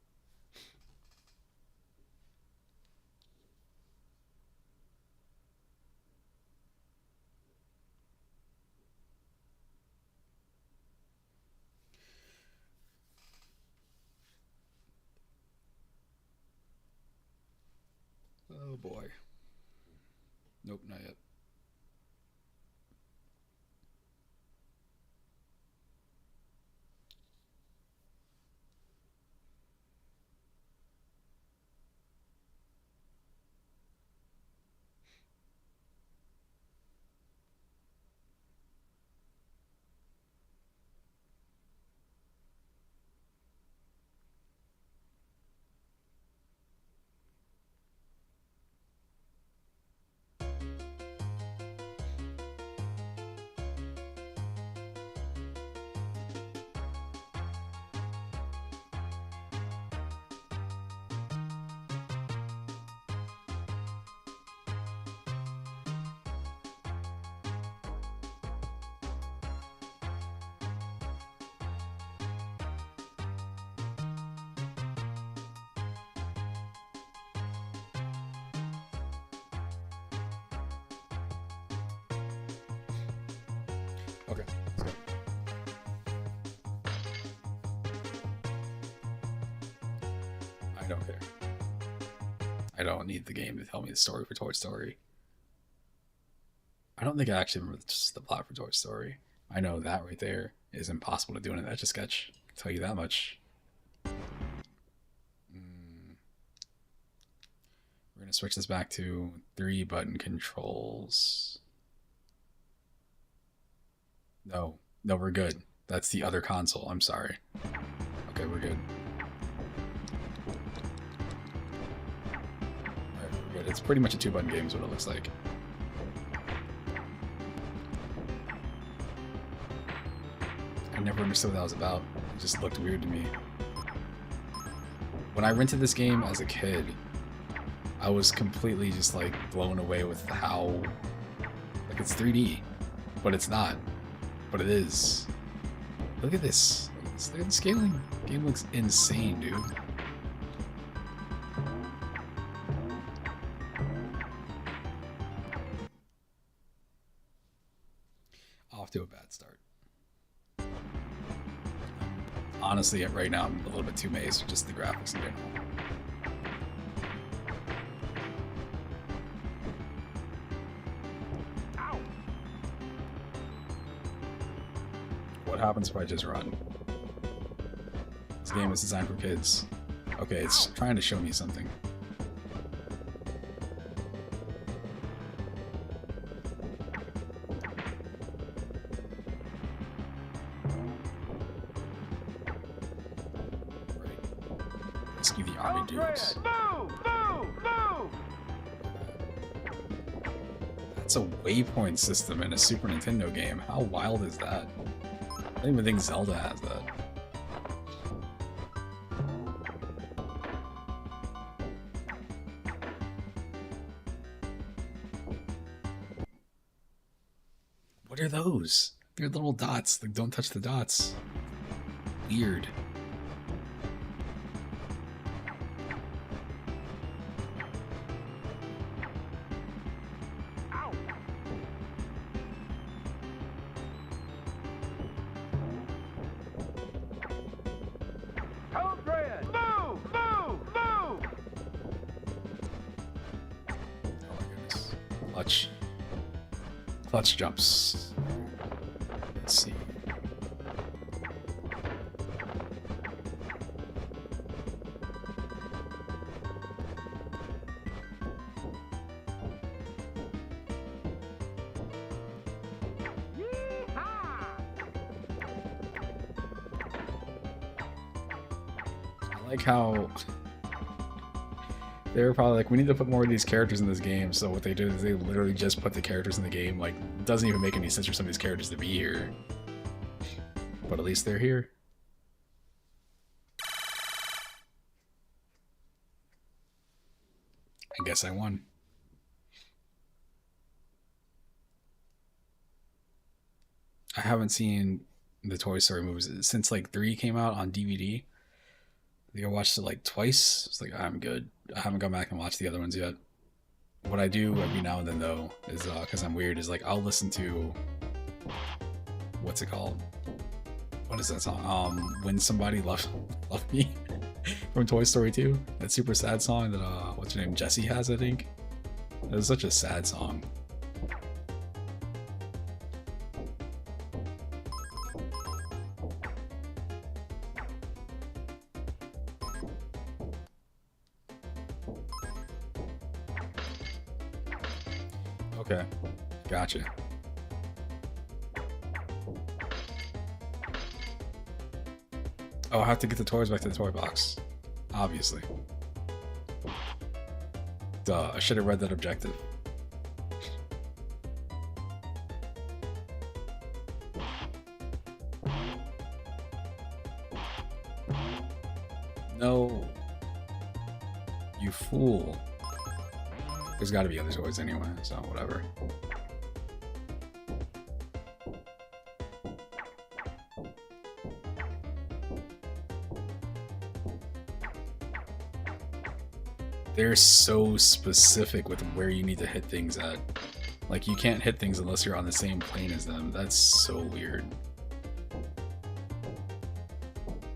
Okay, let's go. I don't care. I don't need the game to tell me the story for Toy Story. I don't think I actually remember just the plot for Toy Story. I know that right there is impossible to do in an Etch-a-Sketch. I can tell you that much. We're going to switch this back to 3-button controls. No, we're good. That's the other console. I'm sorry. Okay, we're good. Alright, we're good. It's pretty much a 2-button game is what it looks like. I never understood what that was about. It just looked weird to me. When I rented this game as a kid, I was completely just like blown away with how, like, it's 3D, but it's not, but it is. Look at this. Look at the scaling. The game looks insane, dude. Off to a bad start. Honestly, right now I'm a little bit too amazed with just the graphics in general. What happens if I just run? This game is designed for kids. Okay, it's trying to show me something. Rescue the army dudes. That's a waypoint system in a Super Nintendo game. How wild is that? I don't even think Zelda has that. What are those? They're little dots. Like, don't touch the dots. Weird. Clutch jumps. Let's see. I like how they were probably like, we need to put more of these characters in this game. So what they did is they literally just put the characters in the game. Like, it doesn't even make any sense for some of these characters to be here. But at least they're here. I guess I won. I haven't seen the Toy Story movies since like 3 came out on DVD. I think I watched it like twice. It's like, I'm good. I haven't gone back and watched the other ones yet. What I do every now and then though is, because I'm weird, is like I'll listen to, what's it called? What is that song? When Somebody Loved Me from Toy Story 2. That super sad song that, what's her name? Jessie has, I think. That is such a sad song. Okay, gotcha. Oh, I have to get the toys back to the toy box. Obviously. Duh, I should have read that objective. No. You fool. There's got to be other toys anyway, so whatever. They're so specific with where you need to hit things at. Like, you can't hit things unless you're on the same plane as them. That's so weird.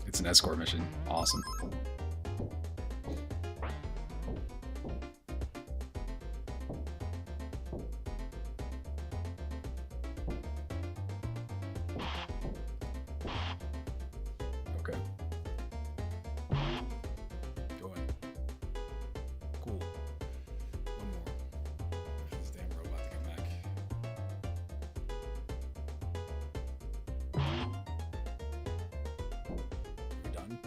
It's an escort mission. Awesome. Okay. Go in. Cool. One more. Wait for this damn robot to come back. Are we done?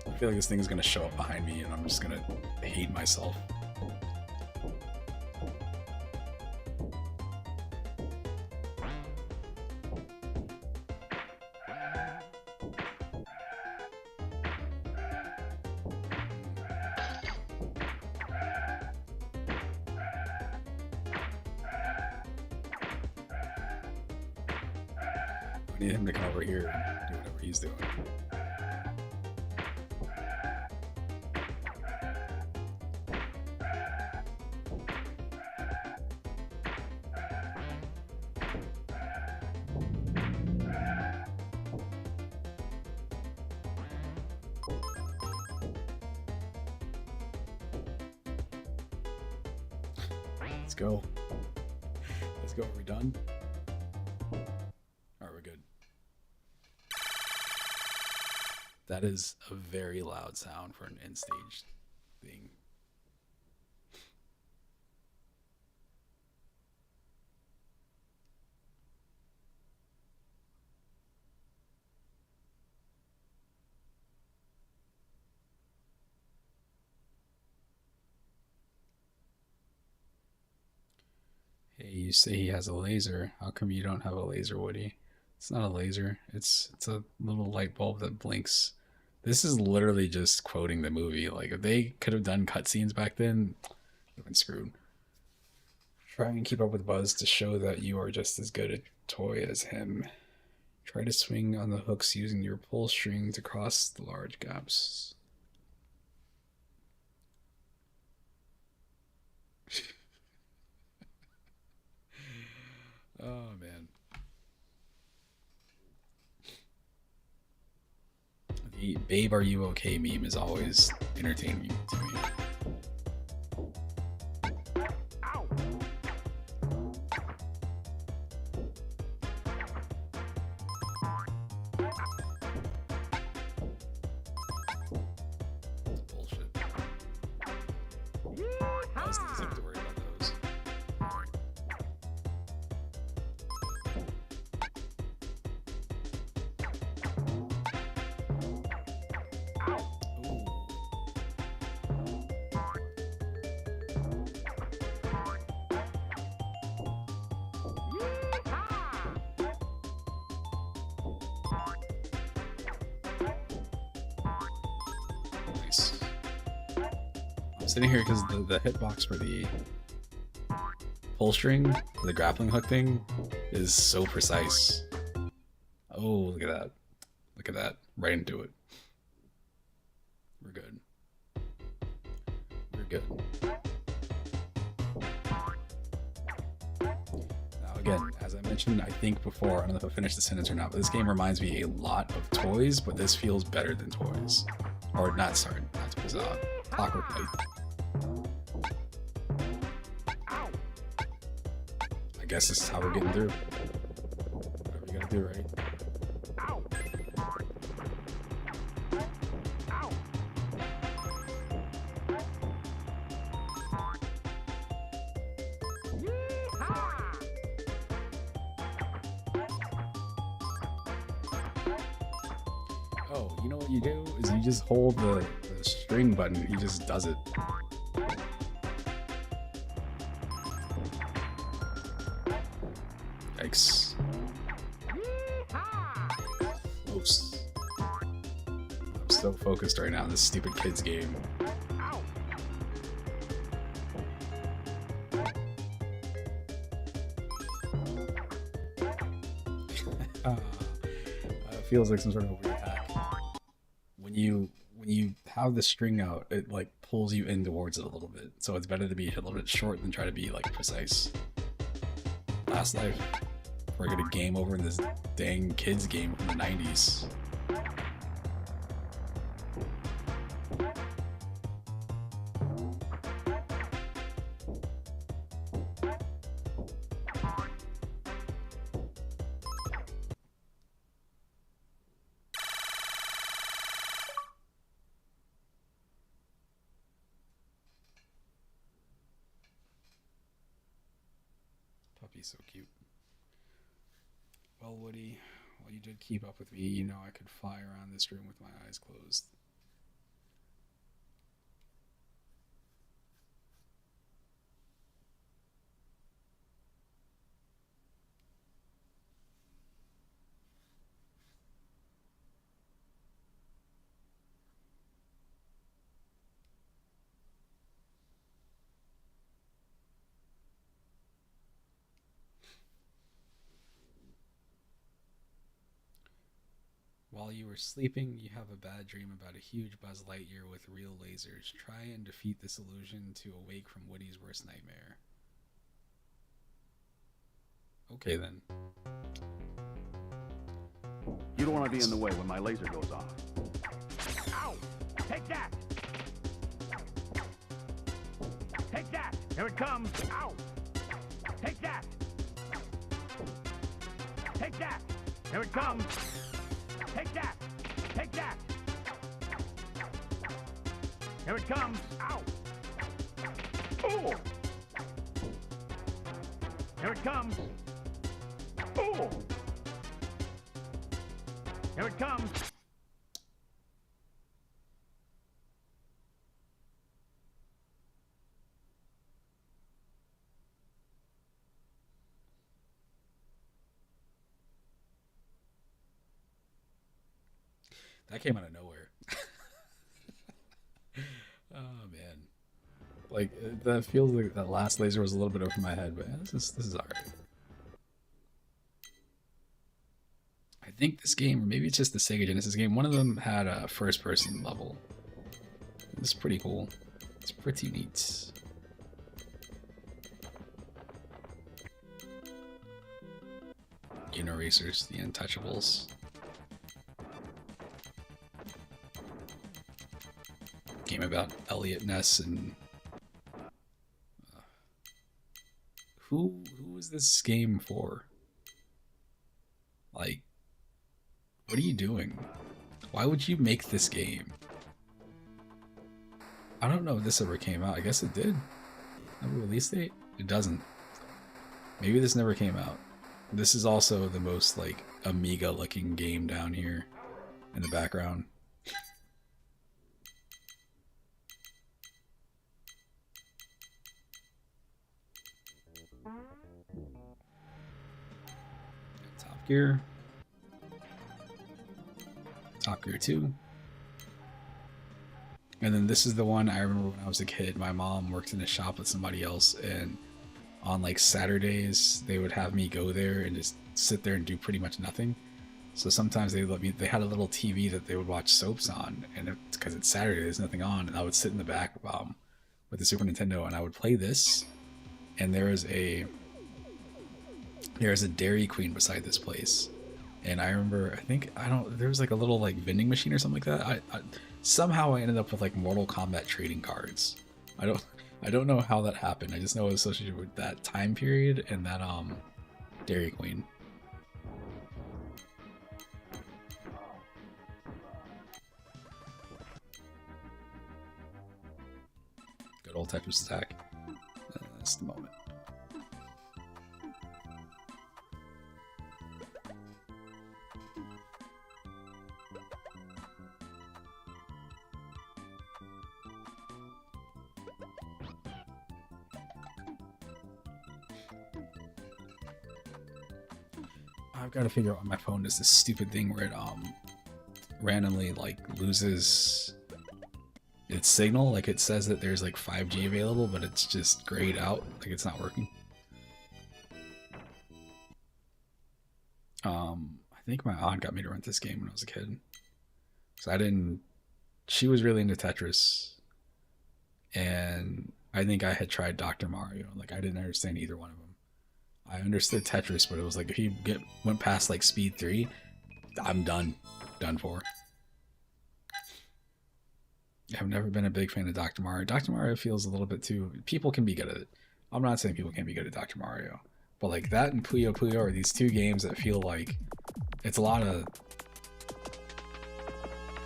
I feel like this thing is gonna show up behind me and I'm just gonna hate myself. I need him to come over here and do whatever he's doing. Let's go. Let's go. Are we done? Alright, we're good. That is a very loud sound for an end stage thing. Hey, you say he has a laser. How come you don't have a laser, Woody? It's not a laser. It's a little light bulb that blinks. This is literally just quoting the movie. Like, if they could have done cutscenes back then, they've been screwed. Try and keep up with Buzz to show that you are just as good a toy as him. Try to swing on the hooks using your pull string to cross the large gaps. Oh, man. The "Babe, are you okay" meme is always entertaining to me. It's bullshit. Buzz doesn't have to worry about those. Ooh. Nice. I'm sitting here because the hitbox for the pull string, the grappling hook thing, is so precise. Oh, look at that. Look at that. Right into it. We're good. We're good. Now, again, as I mentioned, I think before, I don't know if I finished the sentence or not, but this game reminds me a lot of Toys, but this feels better than Toys. Or not, sorry, not Toys, Clockwork Knight. I guess this is how we're getting through. Whatever you gotta do, right? Oh, you know what you do? Is you just hold the string button, he just does it. Yikes. Close. I'm so focused right now on this stupid kids game. Feels like some sort of weird hack. When you have the string out, it like pulls you in towards it a little bit. So it's better to be a little bit short than try to be like precise. Last Life, we're gonna game over in this dang kids game from the 90s. Puppy's so cute. Well, Woody, while you did keep up with me, you know I could fly around this room with my eyes closed. While you were sleeping, you have a bad dream about a huge Buzz Lightyear with real lasers. Try and defeat this illusion to awake from Woody's worst nightmare. Okay then. You don't want to be in the way when my laser goes off. Ow! Take that! Take that! Here it comes! Ow! Take that! Take that! Here it comes! Take that! Take that! Here it comes! Ow! Ooh! Here it comes! Ooh! Here it comes! That came out of nowhere. Oh man, like that feels like that last laser was a little bit over my head, but this is all right. I think this game, or maybe it's just the Sega Genesis game, one of them had a first-person level. It's pretty cool. It's pretty neat. Racers, the Untouchables. Game about Elliot Ness and who is this game for? Like, what are you doing? Why would you make this game? I don't know if this ever came out. I guess it did. Have a release date? It doesn't. Maybe this never came out. This is also the most like Amiga looking game down here in the background. Top Gear. Top Gear 2. And then this is the one I remember when I was a kid. My mom worked in a shop with somebody else, and on like Saturdays they would have me go there and just sit there and do pretty much nothing. So sometimes they let me. They had a little TV that they would watch soaps on, and because it's Saturday, there's nothing on, and I would sit in the back with the Super Nintendo, and I would play this. And there's a Dairy Queen beside this place, and I remember there was like a little like vending machine or something like that. Somehow I ended up with like Mortal Kombat trading cards. I don't know how that happened. I just know it was associated with that time period and that Dairy Queen. Good old Tetris Attack. That's the moment. I've got to figure out on my phone does this stupid thing where it randomly like loses its signal. Like it says that there's like 5G available, but it's just grayed out, like it's not working. I think my aunt got me to rent this game when I was a kid. So she was really into Tetris. and I think I had tried Dr. Mario. Like, I didn't understand either one of them. I understood Tetris, but it was like if you went past like speed 3, I'm done for. I've never been a big fan of Dr. Mario. Dr. Mario feels a little bit too. People can be good at it. I'm not saying people can't be good at Dr. Mario, but like that and Puyo Puyo are these two games that feel like it's a lot of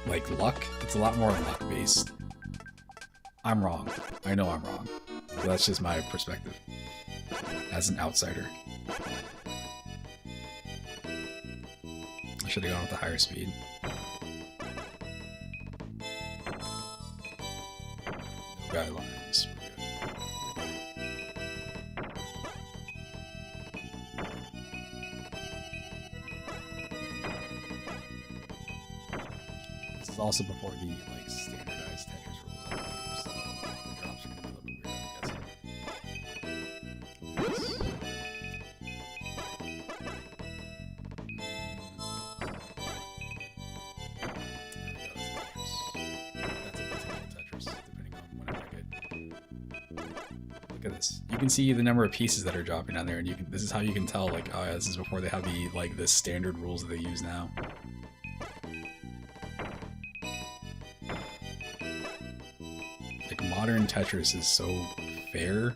like luck. It's a lot more luck based. I'm wrong. I know I'm wrong. But that's just my perspective as an outsider. I should have gone with the higher speed. No guidelines. This is also before the like standardized Tetris rules I believe, so the drops are gonna be a little bit weird, I'm guessing. Look at this. You can see the number of pieces that are dropping down there, and this is how you can tell, like, oh yeah, this is before they have the standard rules that they use now. Like, modern Tetris is so fair.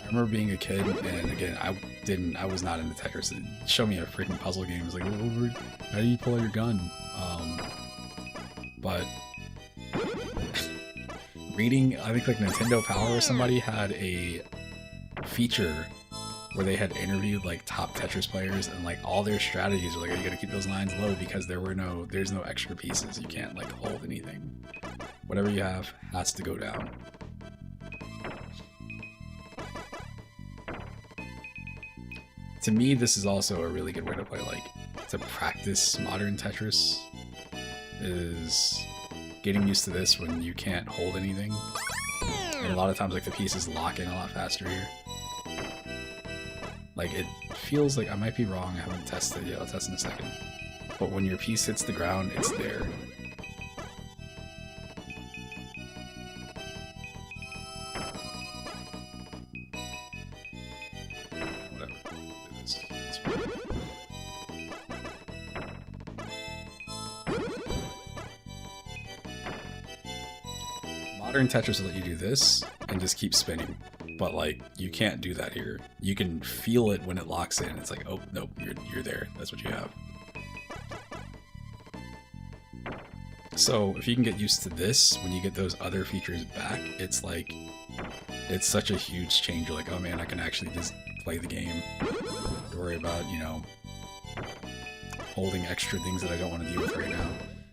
I remember being a kid, and again, I was not into Tetris. Show me a freaking puzzle game. It was like, how do you pull out your gun? But reading, I think like Nintendo Power or somebody had a feature where they had interviewed like top Tetris players, and like all their strategies were like, you gotta keep those lines low because there's no extra pieces. You can't like hold anything. Whatever you have has to go down. To me, this is also a really good way to play, like, to practice modern Tetris, is getting used to this when you can't hold anything. And a lot of times, like, the pieces lock in a lot faster here. Like, it feels like, I might be wrong, I haven't tested it yet, I'll test in a second. But when your piece hits the ground, it's there. Modern Tetris will let you do this and just keep spinning, but like you can't do that here. You can feel it when it locks in. It's like, oh nope, you're there. That's what you have. So if you can get used to this, when you get those other features back, it's like, it's such a huge change. You're like, oh man, I can actually just play the game. Don't worry about, you know, holding extra things that I don't want to deal with right now.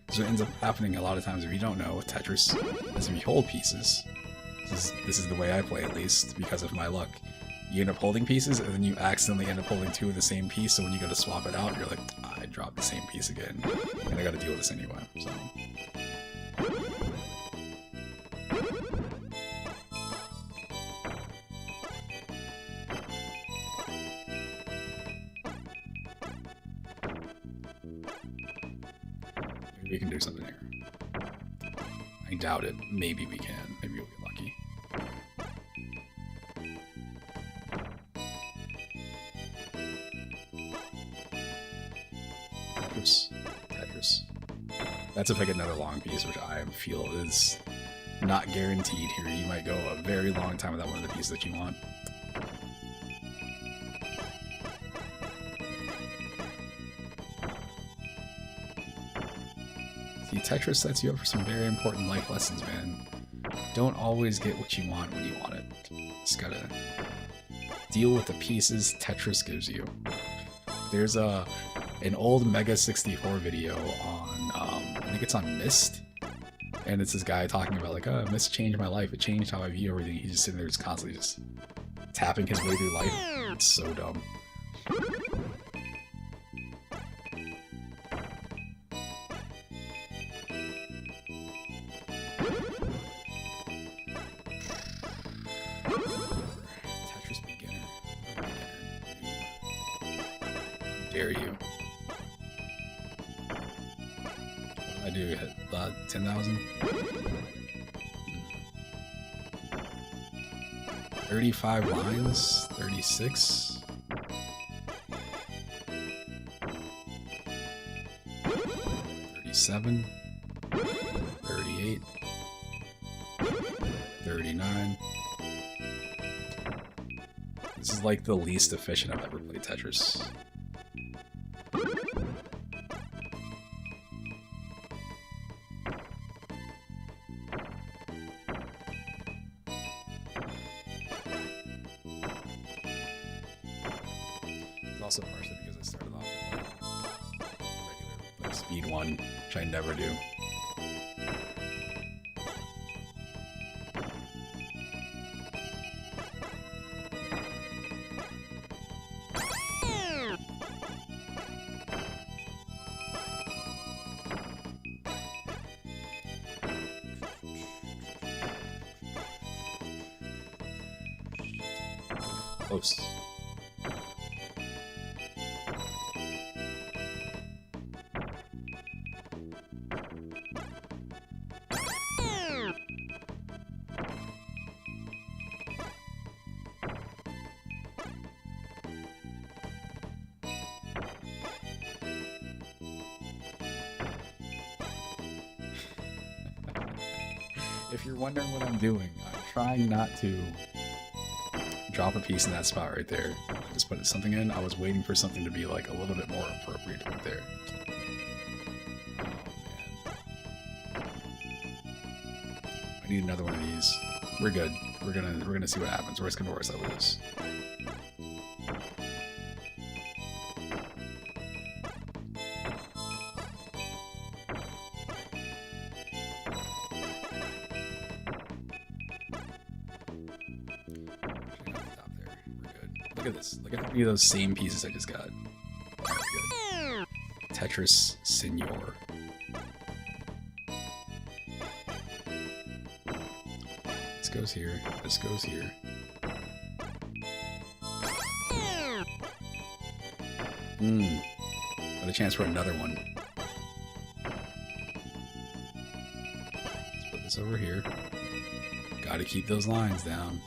So it ends up happening a lot of times if you don't know with Tetris, is if you hold pieces. This is the way I play, at least, because of my luck. You end up holding pieces, and then you accidentally end up holding two of the same piece, so when you go to swap it out, you're like, I dropped the same piece again, and I gotta deal with this anyway, so... Maybe we can do something here. I doubt it. Maybe we can. Maybe we'll get lucky. Tetris. That's if I get another long piece, which I feel is not guaranteed here. You might go a very long time without one of the pieces that you want. See, Tetris sets you up for some very important life lessons, man. Don't always get what you want when you want it. Just gotta deal with the pieces Tetris gives you. There's an old Mega 64 video on, I think it's on Myst, and it's this guy talking about like, oh, Myst changed my life. It changed how I view everything. He's just sitting there just constantly just tapping his way through life. It's so dumb. Tetris beginner. dare you? What did I do? Hit 10,000? 35 lines? 36? 37? 38? 39? This is like the least efficient I've ever played Tetris. It's also partially because I started off with like regular like speed 1, which I never do. Close. If you're wondering what I'm doing, I'm trying not to drop a piece in that spot right there. I just put something in. I was waiting for something to be like a little bit more appropriate right there. Oh man. I need another one of these. We're good. We're gonna see what happens. Worst comes to worst, I lose. Look at this. Look at how many of those same pieces I just got. Alright, good. Tetris Senor. This goes here. This goes here. With a chance for another one. Let's put this over here. Gotta keep those lines down.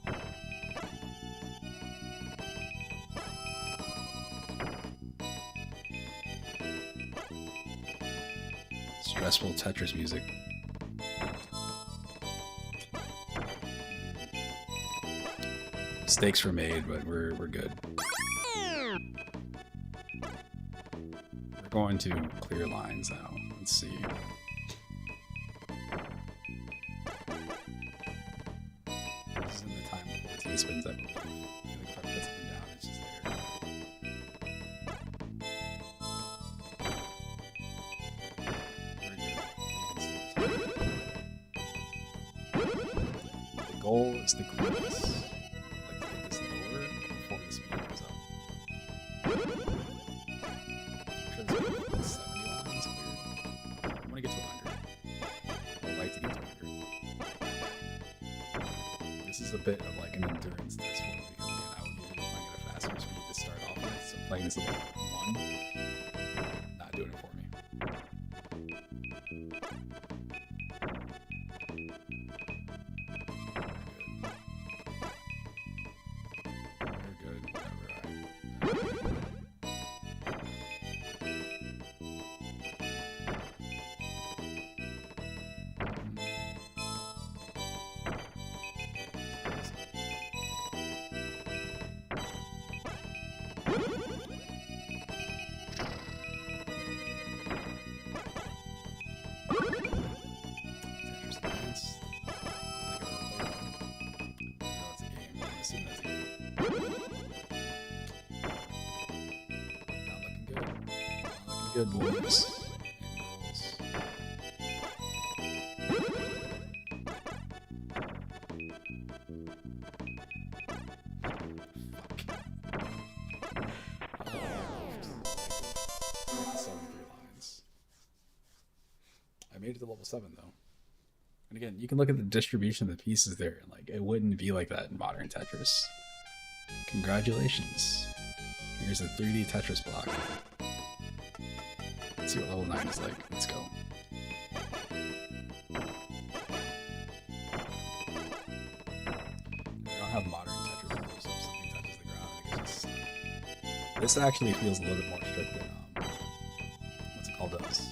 Stressful Tetris music. Mistakes were made, but we're good. We're going to clear lines now. Let's see. This is in the time before T spins, I believe. I feel like if I put something down, it's just there. The goal is to clear this. Like to get this lower before the speed goes up. I'm sure this will be 70 lines cleared. I want to get to 100. I'd like to get to 100. This is a bit of like an endurance test for me because again, I would usually playing at a faster speed to start off with. So playing this at like 1, not doing it for me. Good boys and girls. I made it to level 7 though. And again, you can look at the distribution of the pieces there, and like it wouldn't be like that in modern Tetris. Congratulations. Here's a 3D Tetris block. Let's see what level 9 is like. Let's go. I don't have modern Tetris rules, so if something touches the ground, I guess it's stuck. This actually feels a little bit more strict than what's it called? Does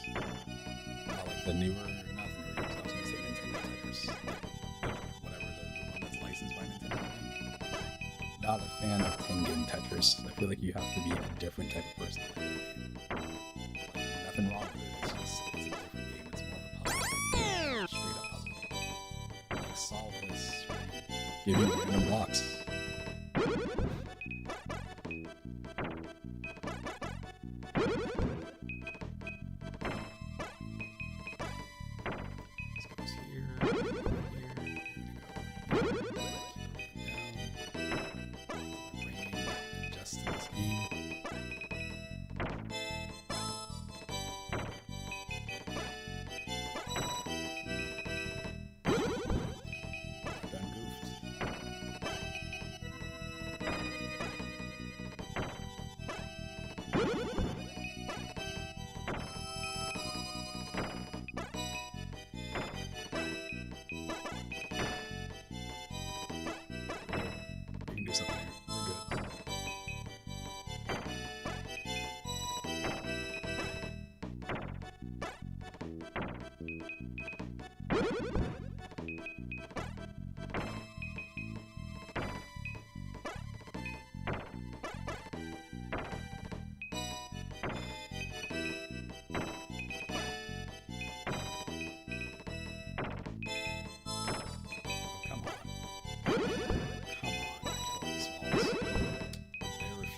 like the newer, not the newer games. I was gonna say Nintendo Tetris, whatever the one that's licensed by Nintendo. I think. Not a fan of Tengen Tetris. I feel like you have to be a different type of person to play that game. Like, nothing wrong with it. It's just it's a different game. It's more of a puzzle, straight up puzzle. Like solve this, give you random blocks.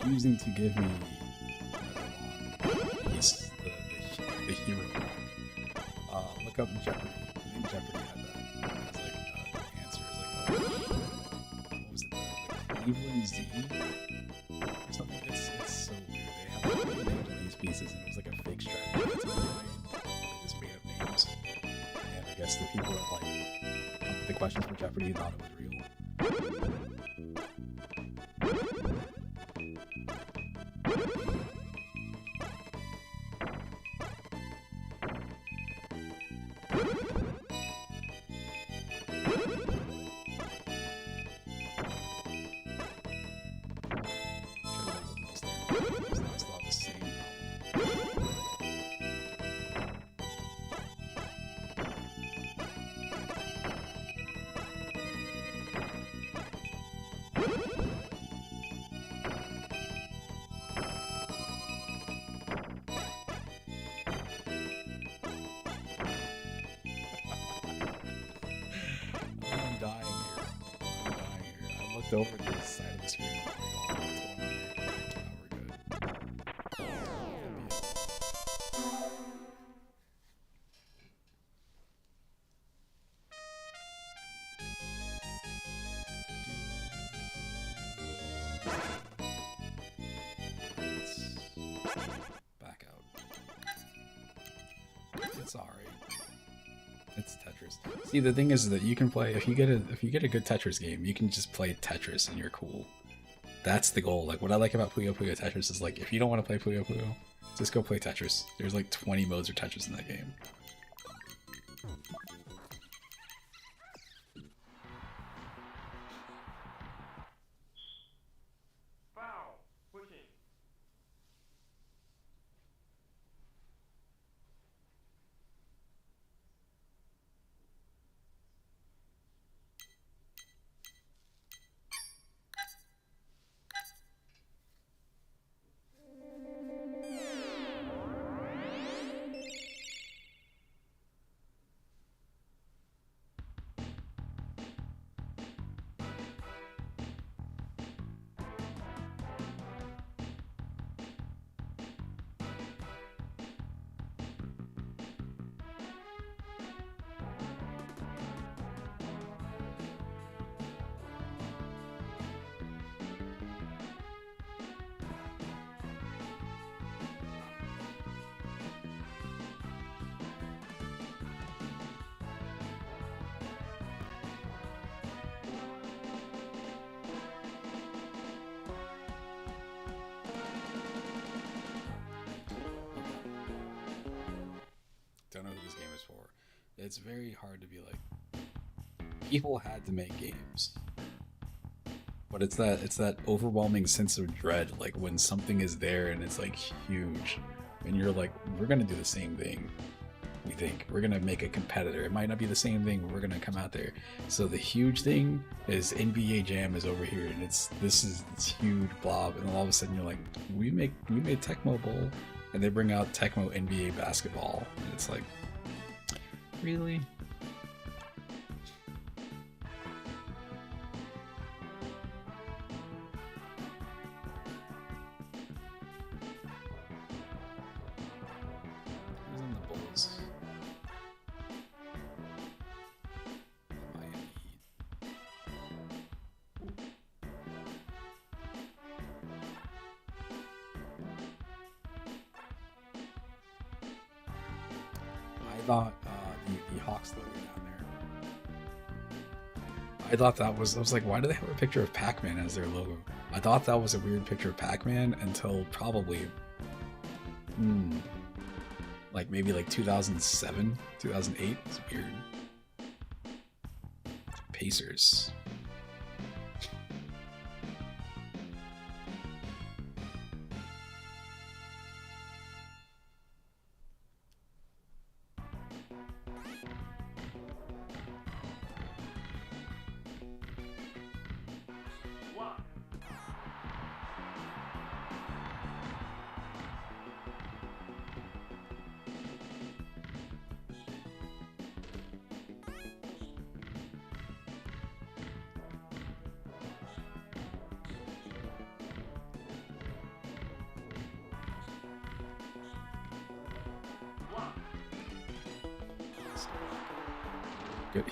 Refusing to give me another one. He's the hero block. Look up Jeopardy. I think Jeopardy had that as like answer. It's like, what was it? The Cleveland Z or something. It's so weird. They have like names on these pieces, and it was like a fake strategy. That's what they just made up names. And I guess the people that like come up with the questions for Jeopardy thought it was real. Over to the side of the screen. What's going on here? Now we're good. Back out. It's alright. It's Tetris. See, the thing is that you can play if you get a good Tetris game, you can just play Tetris and you're cool. That's the goal. Like what I like about Puyo Puyo Tetris is like if you don't want to play Puyo Puyo, just go play Tetris. There's like 20 modes of Tetris in that game. It's very hard to be like, people had to make games, but it's that overwhelming sense of dread, like when something is there and it's like huge, and you're like, we're gonna do the same thing. We think we're gonna make a competitor. It might not be the same thing, but we're gonna come out there. So the huge thing is NBA Jam is over here, and it's this huge blob, and all of a sudden you're like, we made Tecmo Bowl, and they bring out Tecmo NBA basketball, and it's like, really? Who's in the Bulls? Miami Heat. I thought the Hawks logo down there. I thought that was. I was like, why do they have a picture of Pac-Man as their logo? I thought that was a weird picture of Pac-Man until probably, like maybe like 2007, 2008. It's weird. Pacers. One.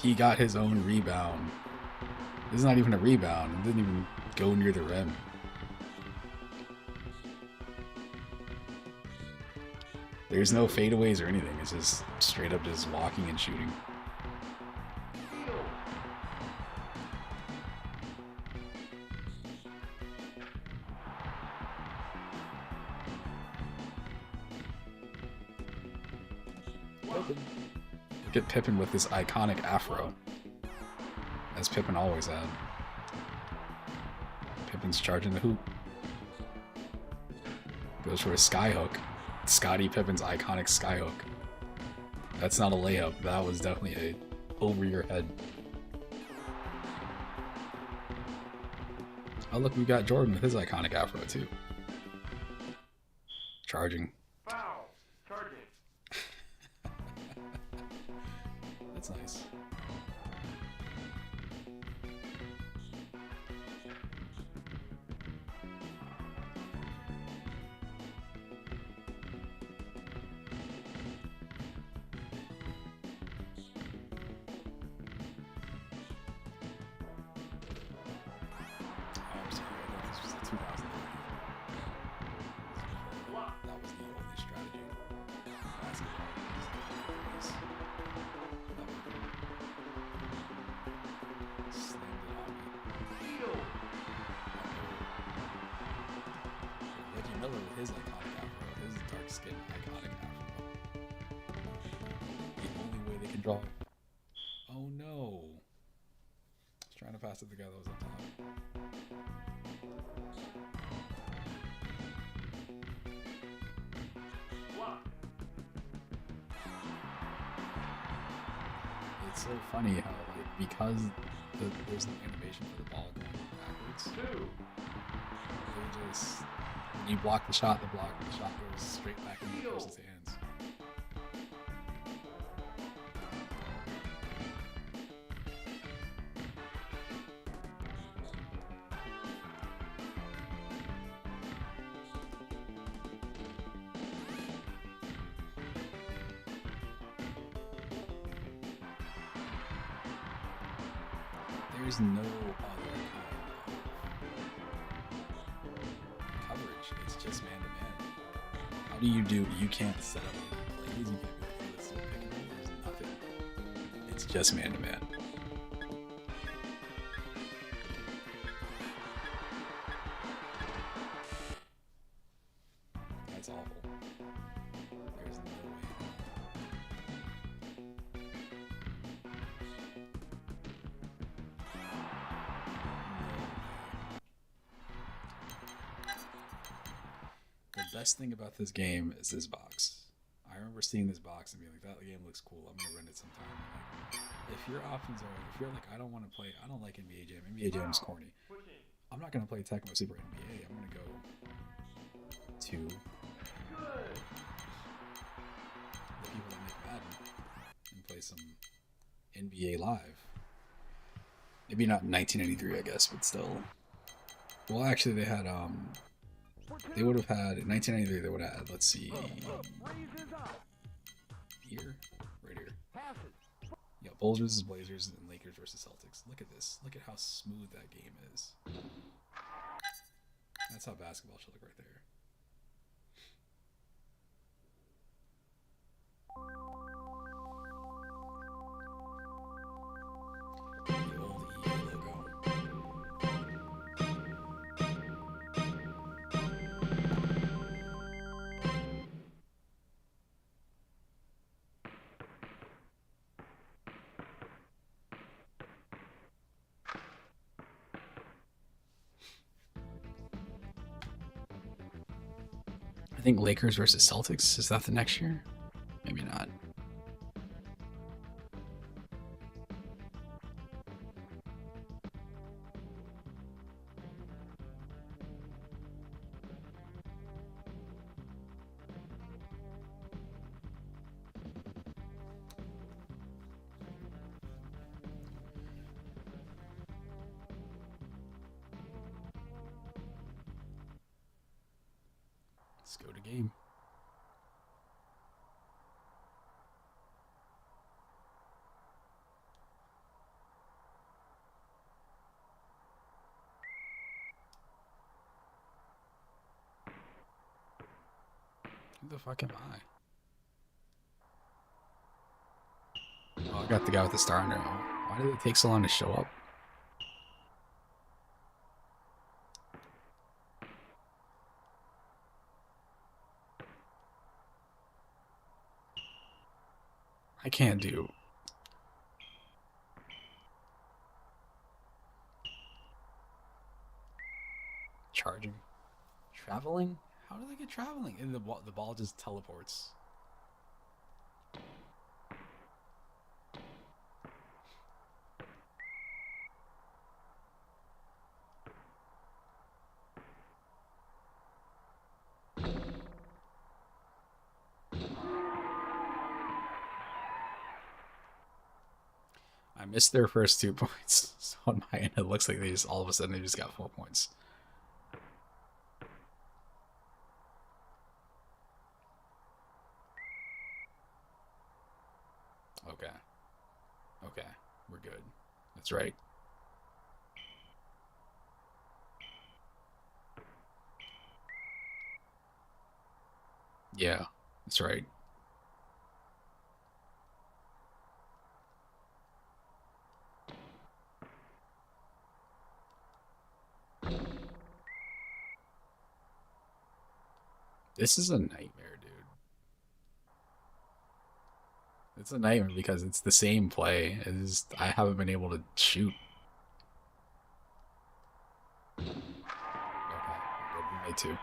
He got his own rebound. This is not even a rebound. It didn't even go near the rim. There's no fadeaways or anything. It's just straight up just walking and shooting. Look at Pippen with this iconic afro, as Pippen always had. Pippen's charging the hoop. Goes for a skyhook. Scottie Pippen's iconic skyhook. That's not a layup. That was definitely a over your head. Oh look, we got Jordan with his iconic afro too. Charging. Foul. Charging. That's nice. I'm sorry, I thought this was a 2009. That was the only strategy. Basketball is slammed it on me. Steal. Reggie Miller with his iconic afro, his dark skin iconic afro. The only way they can draw. Oh no. I was trying to pass it together, I was up top. One. It's so funny how, like, because there's no animation for the ball going backwards, Two. they just, when you block the shot goes straight back into the person's hands. There's no other kind of coverage. It's just man to man. How do you can't set up any plays, you can't be like, let's do a pick and roll. There's nothing. It's just man to man. That's awful. There's no way. best thing about this game is this box. I remember seeing this box and being like, that game looks cool. I'm gonna rent it sometime. Like, if your options are, if you're like, I don't want to play, I don't like NBA Jam. NBA Jam's corny. I'm not gonna play Tecmo Super NBA. I'm gonna go to the people that make Madden and play some NBA Live. Maybe not in 1993, I guess, but still. Well, actually, they had they would have had in 1993. They would have had, let's see, here, right here. Yeah, Bulls versus Blazers and Lakers versus Celtics. Look at this. Look at how smooth that game is. That's how basketball should look right there. The old EA logo. I think Lakers versus Celtics, is that the next year? Maybe not. Let's go to game. Who the fuck am I? Oh, I got the guy with the star under him. Why did it take so long to show up? I can't do. Charging. Traveling? How did I get traveling? And the ball just teleports. I missed their first 2 points. So on my end, it looks like they just all of a sudden they just got 4 points. Okay. Okay. We're good. That's right. Yeah, that's right. This is a nightmare, dude. It's a nightmare because it's the same play. It is, I haven't been able to shoot. Okay, good. We made 2.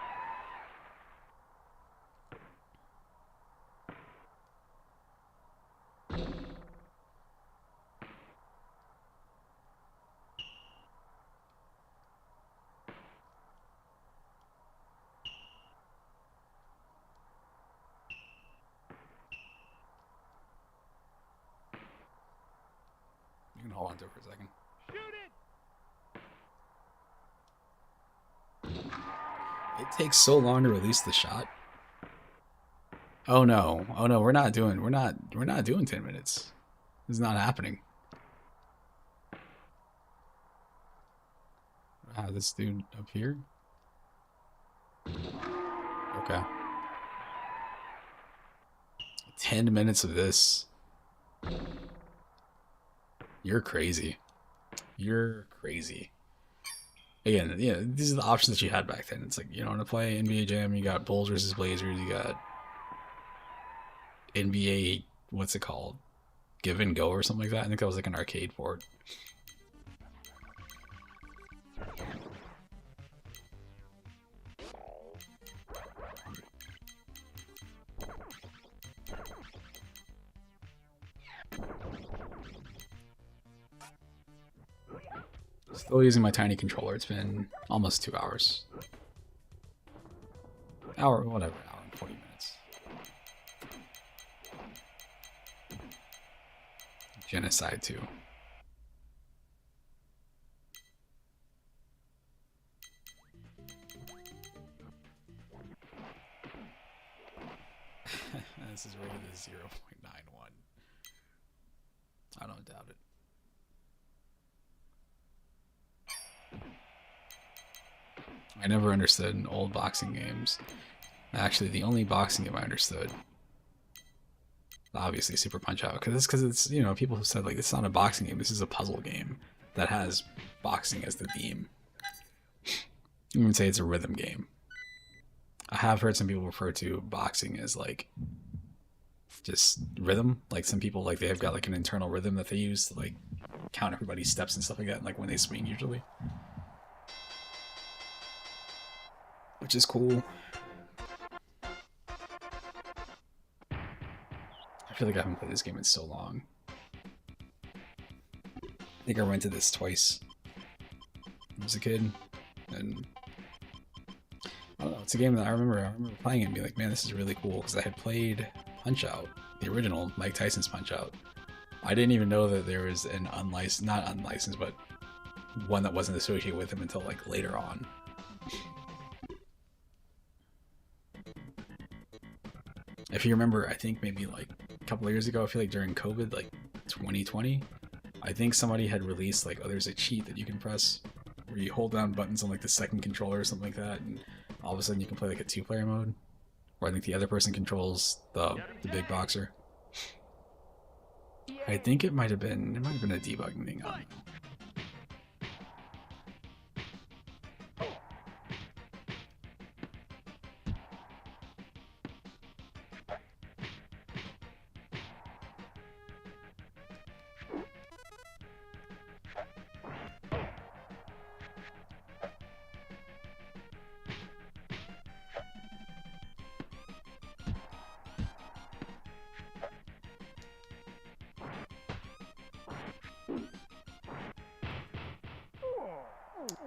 You can hold on to it for a second. It takes so long to release the shot. Oh no. Oh no, we're not doing 10 minutes. This is not happening. This dude up here. Okay. 10 minutes of this. You're crazy. You're crazy. Again, yeah, these are the options that you had back then. It's like, you know, to play NBA Jam, you got Bulls versus Blazers, you got NBA, what's it called? Give and Go or something like that. I think that was like an arcade port. Still using my tiny controller. It's been almost 2 hours. Hour, whatever, hour and 40 minutes. Genocide 2. This is rated as 0.91. I don't doubt it. I never understood old boxing games. Actually, the only boxing game I understood, obviously, Super Punch Out, because it's, you know, people have said like it's not a boxing game. This is a puzzle game that has boxing as the theme. You can say it's a rhythm game. I have heard some people refer to boxing as like just rhythm. Like some people, like they have got like an internal rhythm that they use to like count everybody's steps and stuff like that, like when they swing usually. Which is cool. I feel like I haven't played this game in so long. I think I rented this twice when I was a kid, and I don't know, it's a game that I remember playing it and being like, man, this is really cool, because I had played Punch-Out, the original Mike Tyson's Punch-Out. I didn't even know that there was an not unlicensed, but one that wasn't associated with him until like later on. If you remember, I think maybe like a couple of years ago, I feel like during COVID, like 2020, I think somebody had released like, oh, there's a cheat that you can press where you hold down buttons on like the second controller or something like that, and all of a sudden you can play like a 2-player mode, where I think the other person controls the big boxer. I think it might have been a debugging thing. I don't know.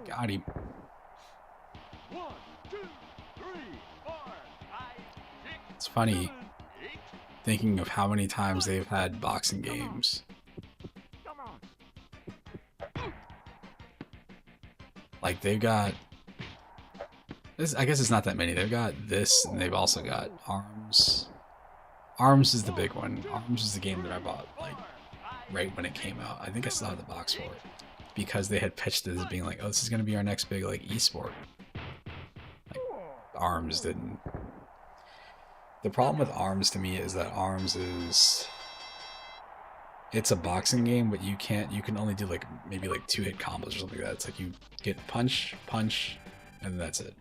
Got him. 1, 2, 3, 4, 5, 6. It's funny thinking of how many times they've had boxing games. Come on. Like they've got this, I guess it's not that many. They've got this, and they've also got Arms. Arms is the big one. Arms is the game that I bought like right when it came out. I think I still have the box for it, because they had pitched it as being like, oh, this is going to be our next big like esport. Like Arms didn't. The problem with Arms to me is that Arms is, it's a boxing game, but you can only do like maybe like 2-hit combos or something like that. It's like you get punch, and that's it.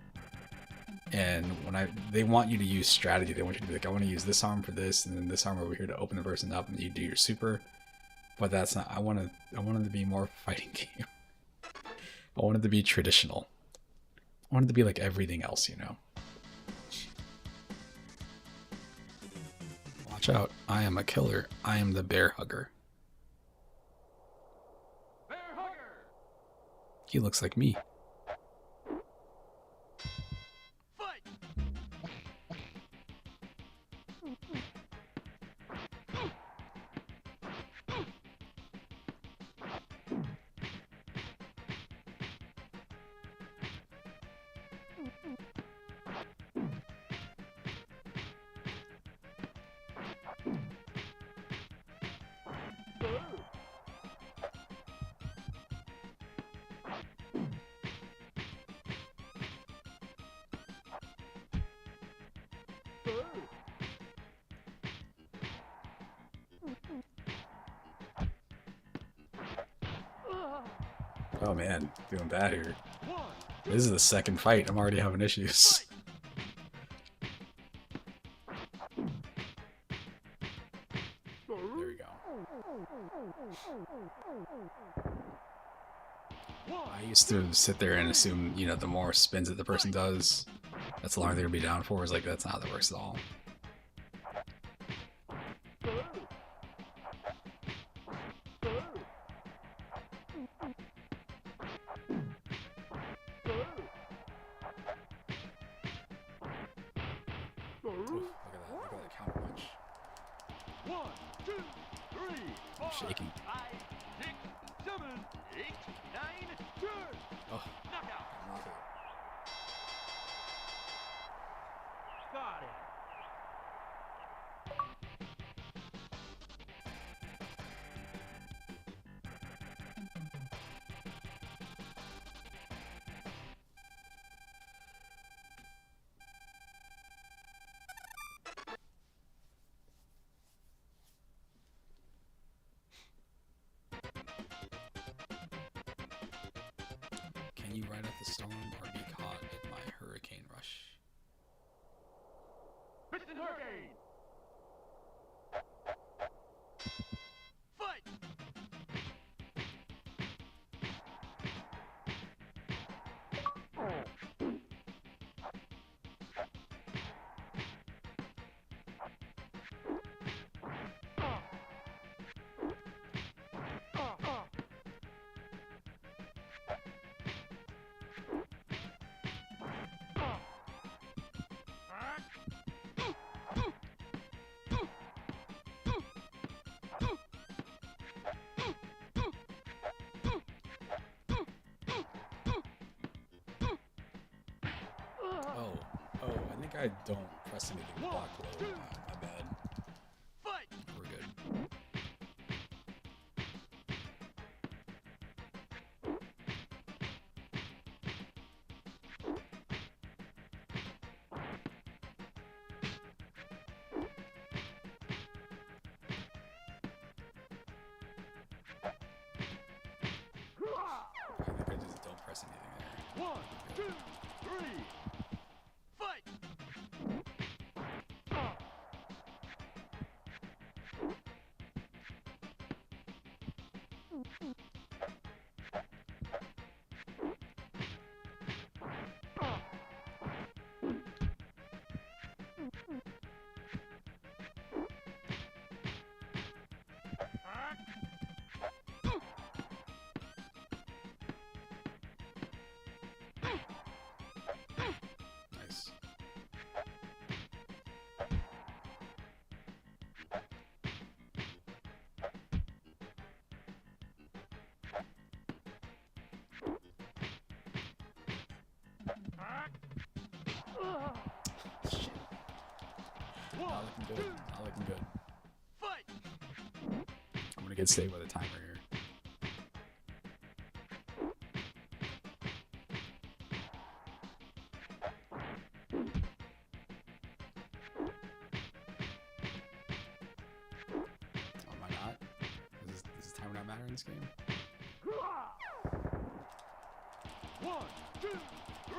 And when they want you to use strategy, they want you to be like, I want to use this arm for this, and then this arm over here to open the person up, and you do your super. But that's not. I wanted to be more fighting game. I wanted to be traditional. I wanted to be like everything else, you know. Watch out! I am a killer. I am the bear hugger. Bear hugger. He looks like me. Fight. Oh man, doing bad here. This is the second fight. I'm already having issues. There we go. I used to sit there and assume, you know, the more spins that the person does, that's the longer they're gonna be down for. It's like, that's not how that works at all. Oof, look at that. Look at that counter punch. 1, 2, 3, 4, shaking. 5, 6, 7, 8, 9, 10. Oh, Knockout. knockout. Got it. Can you ride out the storm or be caught in my hurricane rush? Piston Hurricane. Fight. Oh, I think I don't press anything with block low. My bad. Fight. We're good. I think I just don't press anything there. 1, 2, 3. Fight. Nice. Shit. Not looking good. Not looking good. Fight. I'm gonna get saved by the timer here. Oh, am I not? Does time not matter in this game? 1, 2, 3.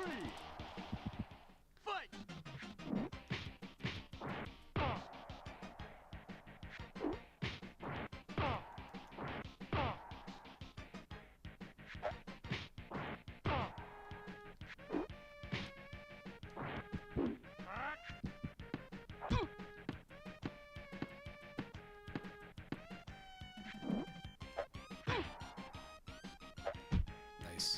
Fight. Nice.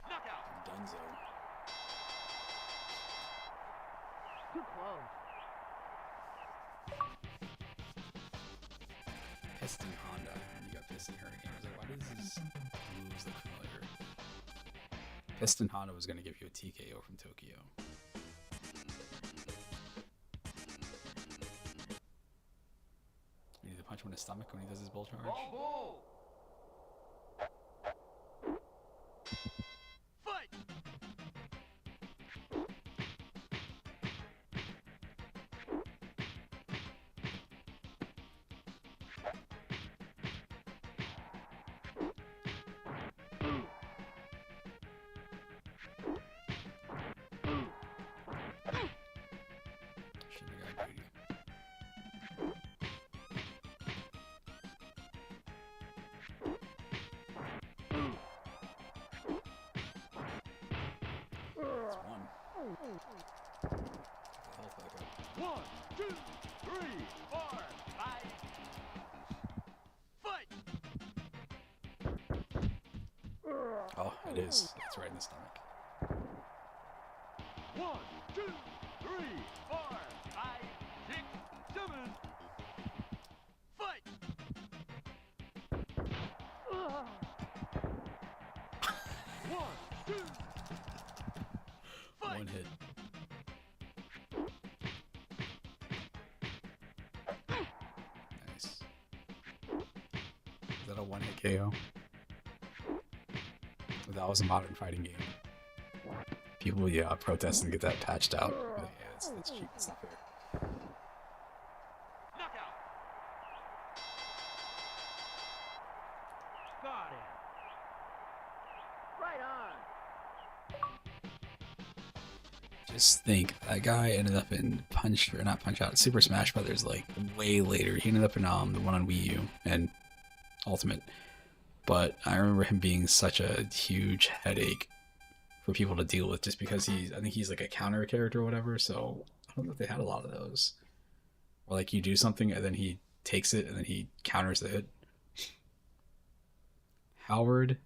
Knockout. Dunzo. Too close. Piston Honda. You got Piston Hurricane. I was like, why does these moves look familiar? Piston Honda was gonna give you a TKO from Tokyo. You need to punch him in the stomach when he does his bull charge. Bull. Fight. Shouldn't have got greedy. It's one. What the hell? Back. 1, 2, 3, 4, 5. Fight! Oh, it is. It's right in the stomach. 1, 2, 3, 4, 5, 6, 7. Fight! One, two. Fight! One hit. Nice. Is that a one-hit KO? That was a modern fighting game. People, yeah, protesting to get that patched out. But yeah, that's cheap. It's not fair. Knockout! Got it! Right on. Just think, that guy ended up in Super Smash Brothers like way later. He ended up in the one on Wii U and Ultimate. But I remember him being such a huge headache for people to deal with, just because I think he's like a counter character or whatever. So I don't know if they had a lot of those. Or like you do something and then he takes it and then he counters the hit. Howard,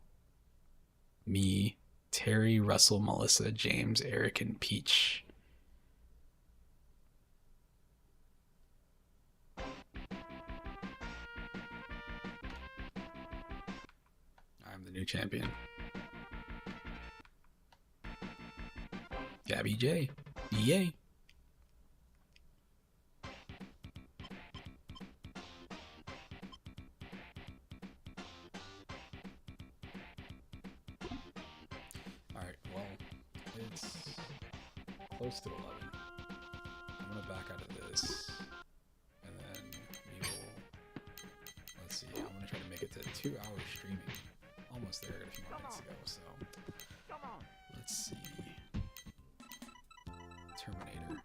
me, Terry, Russell, Melissa, James, Eric, and Peach. I'm the new champion. Gabby J. Yay. Alright, well, it's close to 11. I'm gonna back out of this, and then we will, let's see, I'm gonna try to make it to 2 hours streaming. Almost there, got a few more minutes to go, so Come on. let's see. Terminator.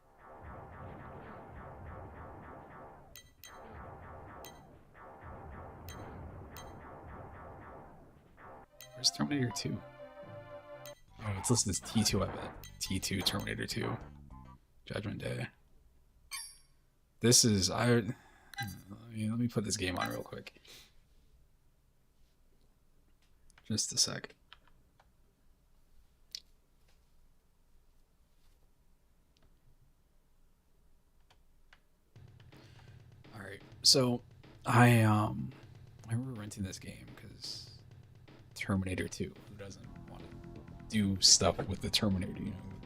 Where's Terminator 2? Oh, it's listed as T2, I bet. T2, Terminator 2. Judgment Day. This is, let me put this game on real quick. Just a sec. Alright, so I remember renting this game because Terminator 2, who doesn't want to do stuff with the Terminator,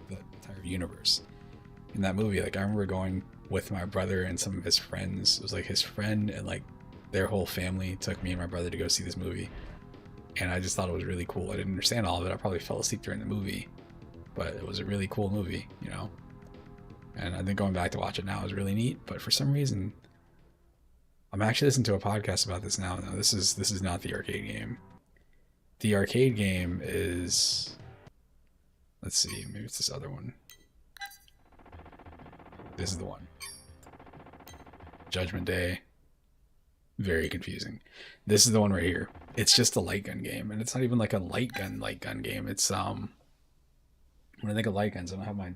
the entire universe. In that movie, like I remember going with my brother and some of his friends. It was like his friend and like their whole family took me and my brother to go see this movie. And I just thought it was really cool. I didn't understand all of it. I probably fell asleep during the movie, but it was a really cool movie, And I think going back to watch it now is really neat. But for some reason, I'm actually listening to a podcast about this now. No, this is not the arcade game. The arcade game is, let's see, maybe it's this other one. This is the one. Judgment Day. Very confusing. This is the one right here. It's just a light gun game, and it's not even like a light gun game. It's when I think of light guns, I don't have my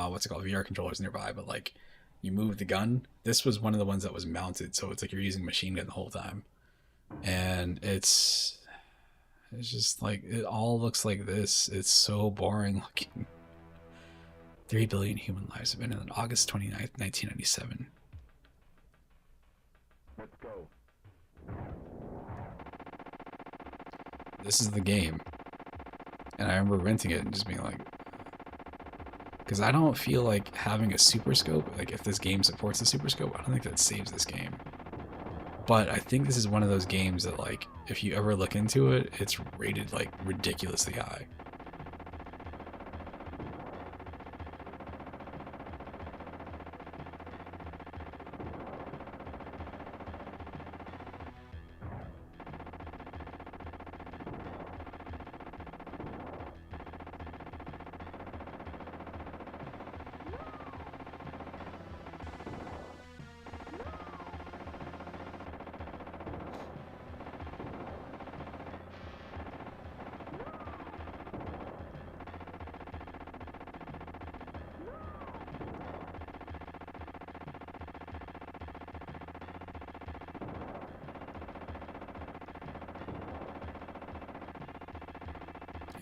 what's it called, VR controllers nearby, but like you move the gun. This was one of the ones that was mounted, so it's like you're using machine gun the whole time, and it's just like it all looks like this. It's so boring looking. 3 billion human lives have been in August 29th, 1997. Let's go. This is the game. And I remember renting it and just being like, because I don't feel like having a super scope, like if this game supports the super scope, I don't think that saves this game. But I think this is one of those games that like, if you ever look into it, it's rated like ridiculously high.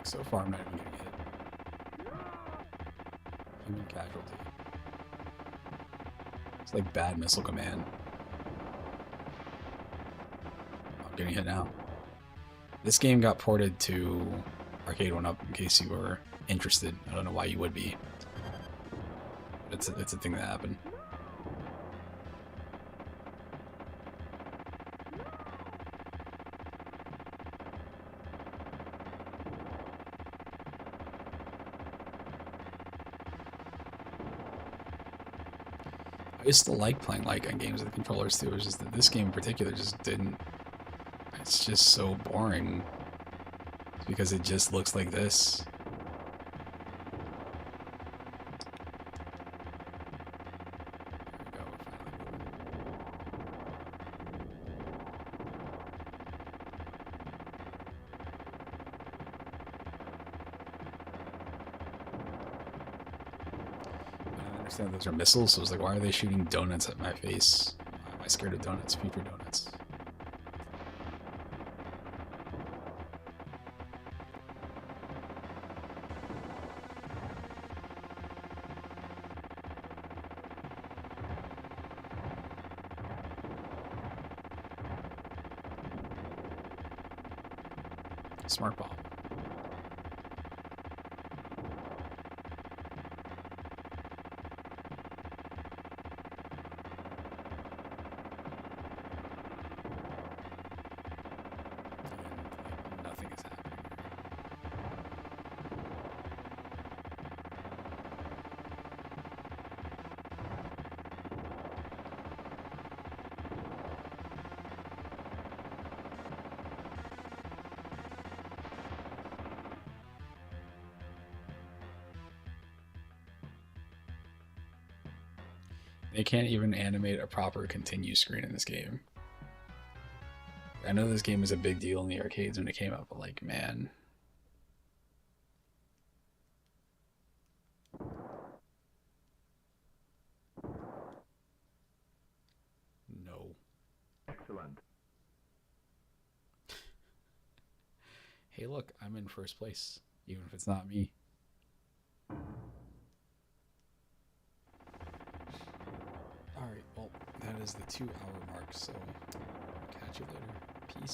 Like, so far, I'm not even getting hit. Human casualty. It's like bad missile command. I'm getting hit now. This game got ported to Arcade 1-Up in case you were interested. I don't know why you would be. It's a thing that happened. I used to like playing like on games with the controllers too. It's just that this game in particular just didn't. It's just so boring. It's because it just looks like this. There we go, finally moving. I don't understand those are missiles, so I was like, why are they shooting donuts at my face? Why am I scared of donuts? Future donuts. Smart bomb. And, like, nothing is happening. They can't even animate a proper continue screen in this game. I know this game was a big deal in the arcades when it came out, but like, man. No. Excellent. Hey, look, I'm in first place, even if it's not me. Alright, well, that is the 2-hour mark, so catch you later.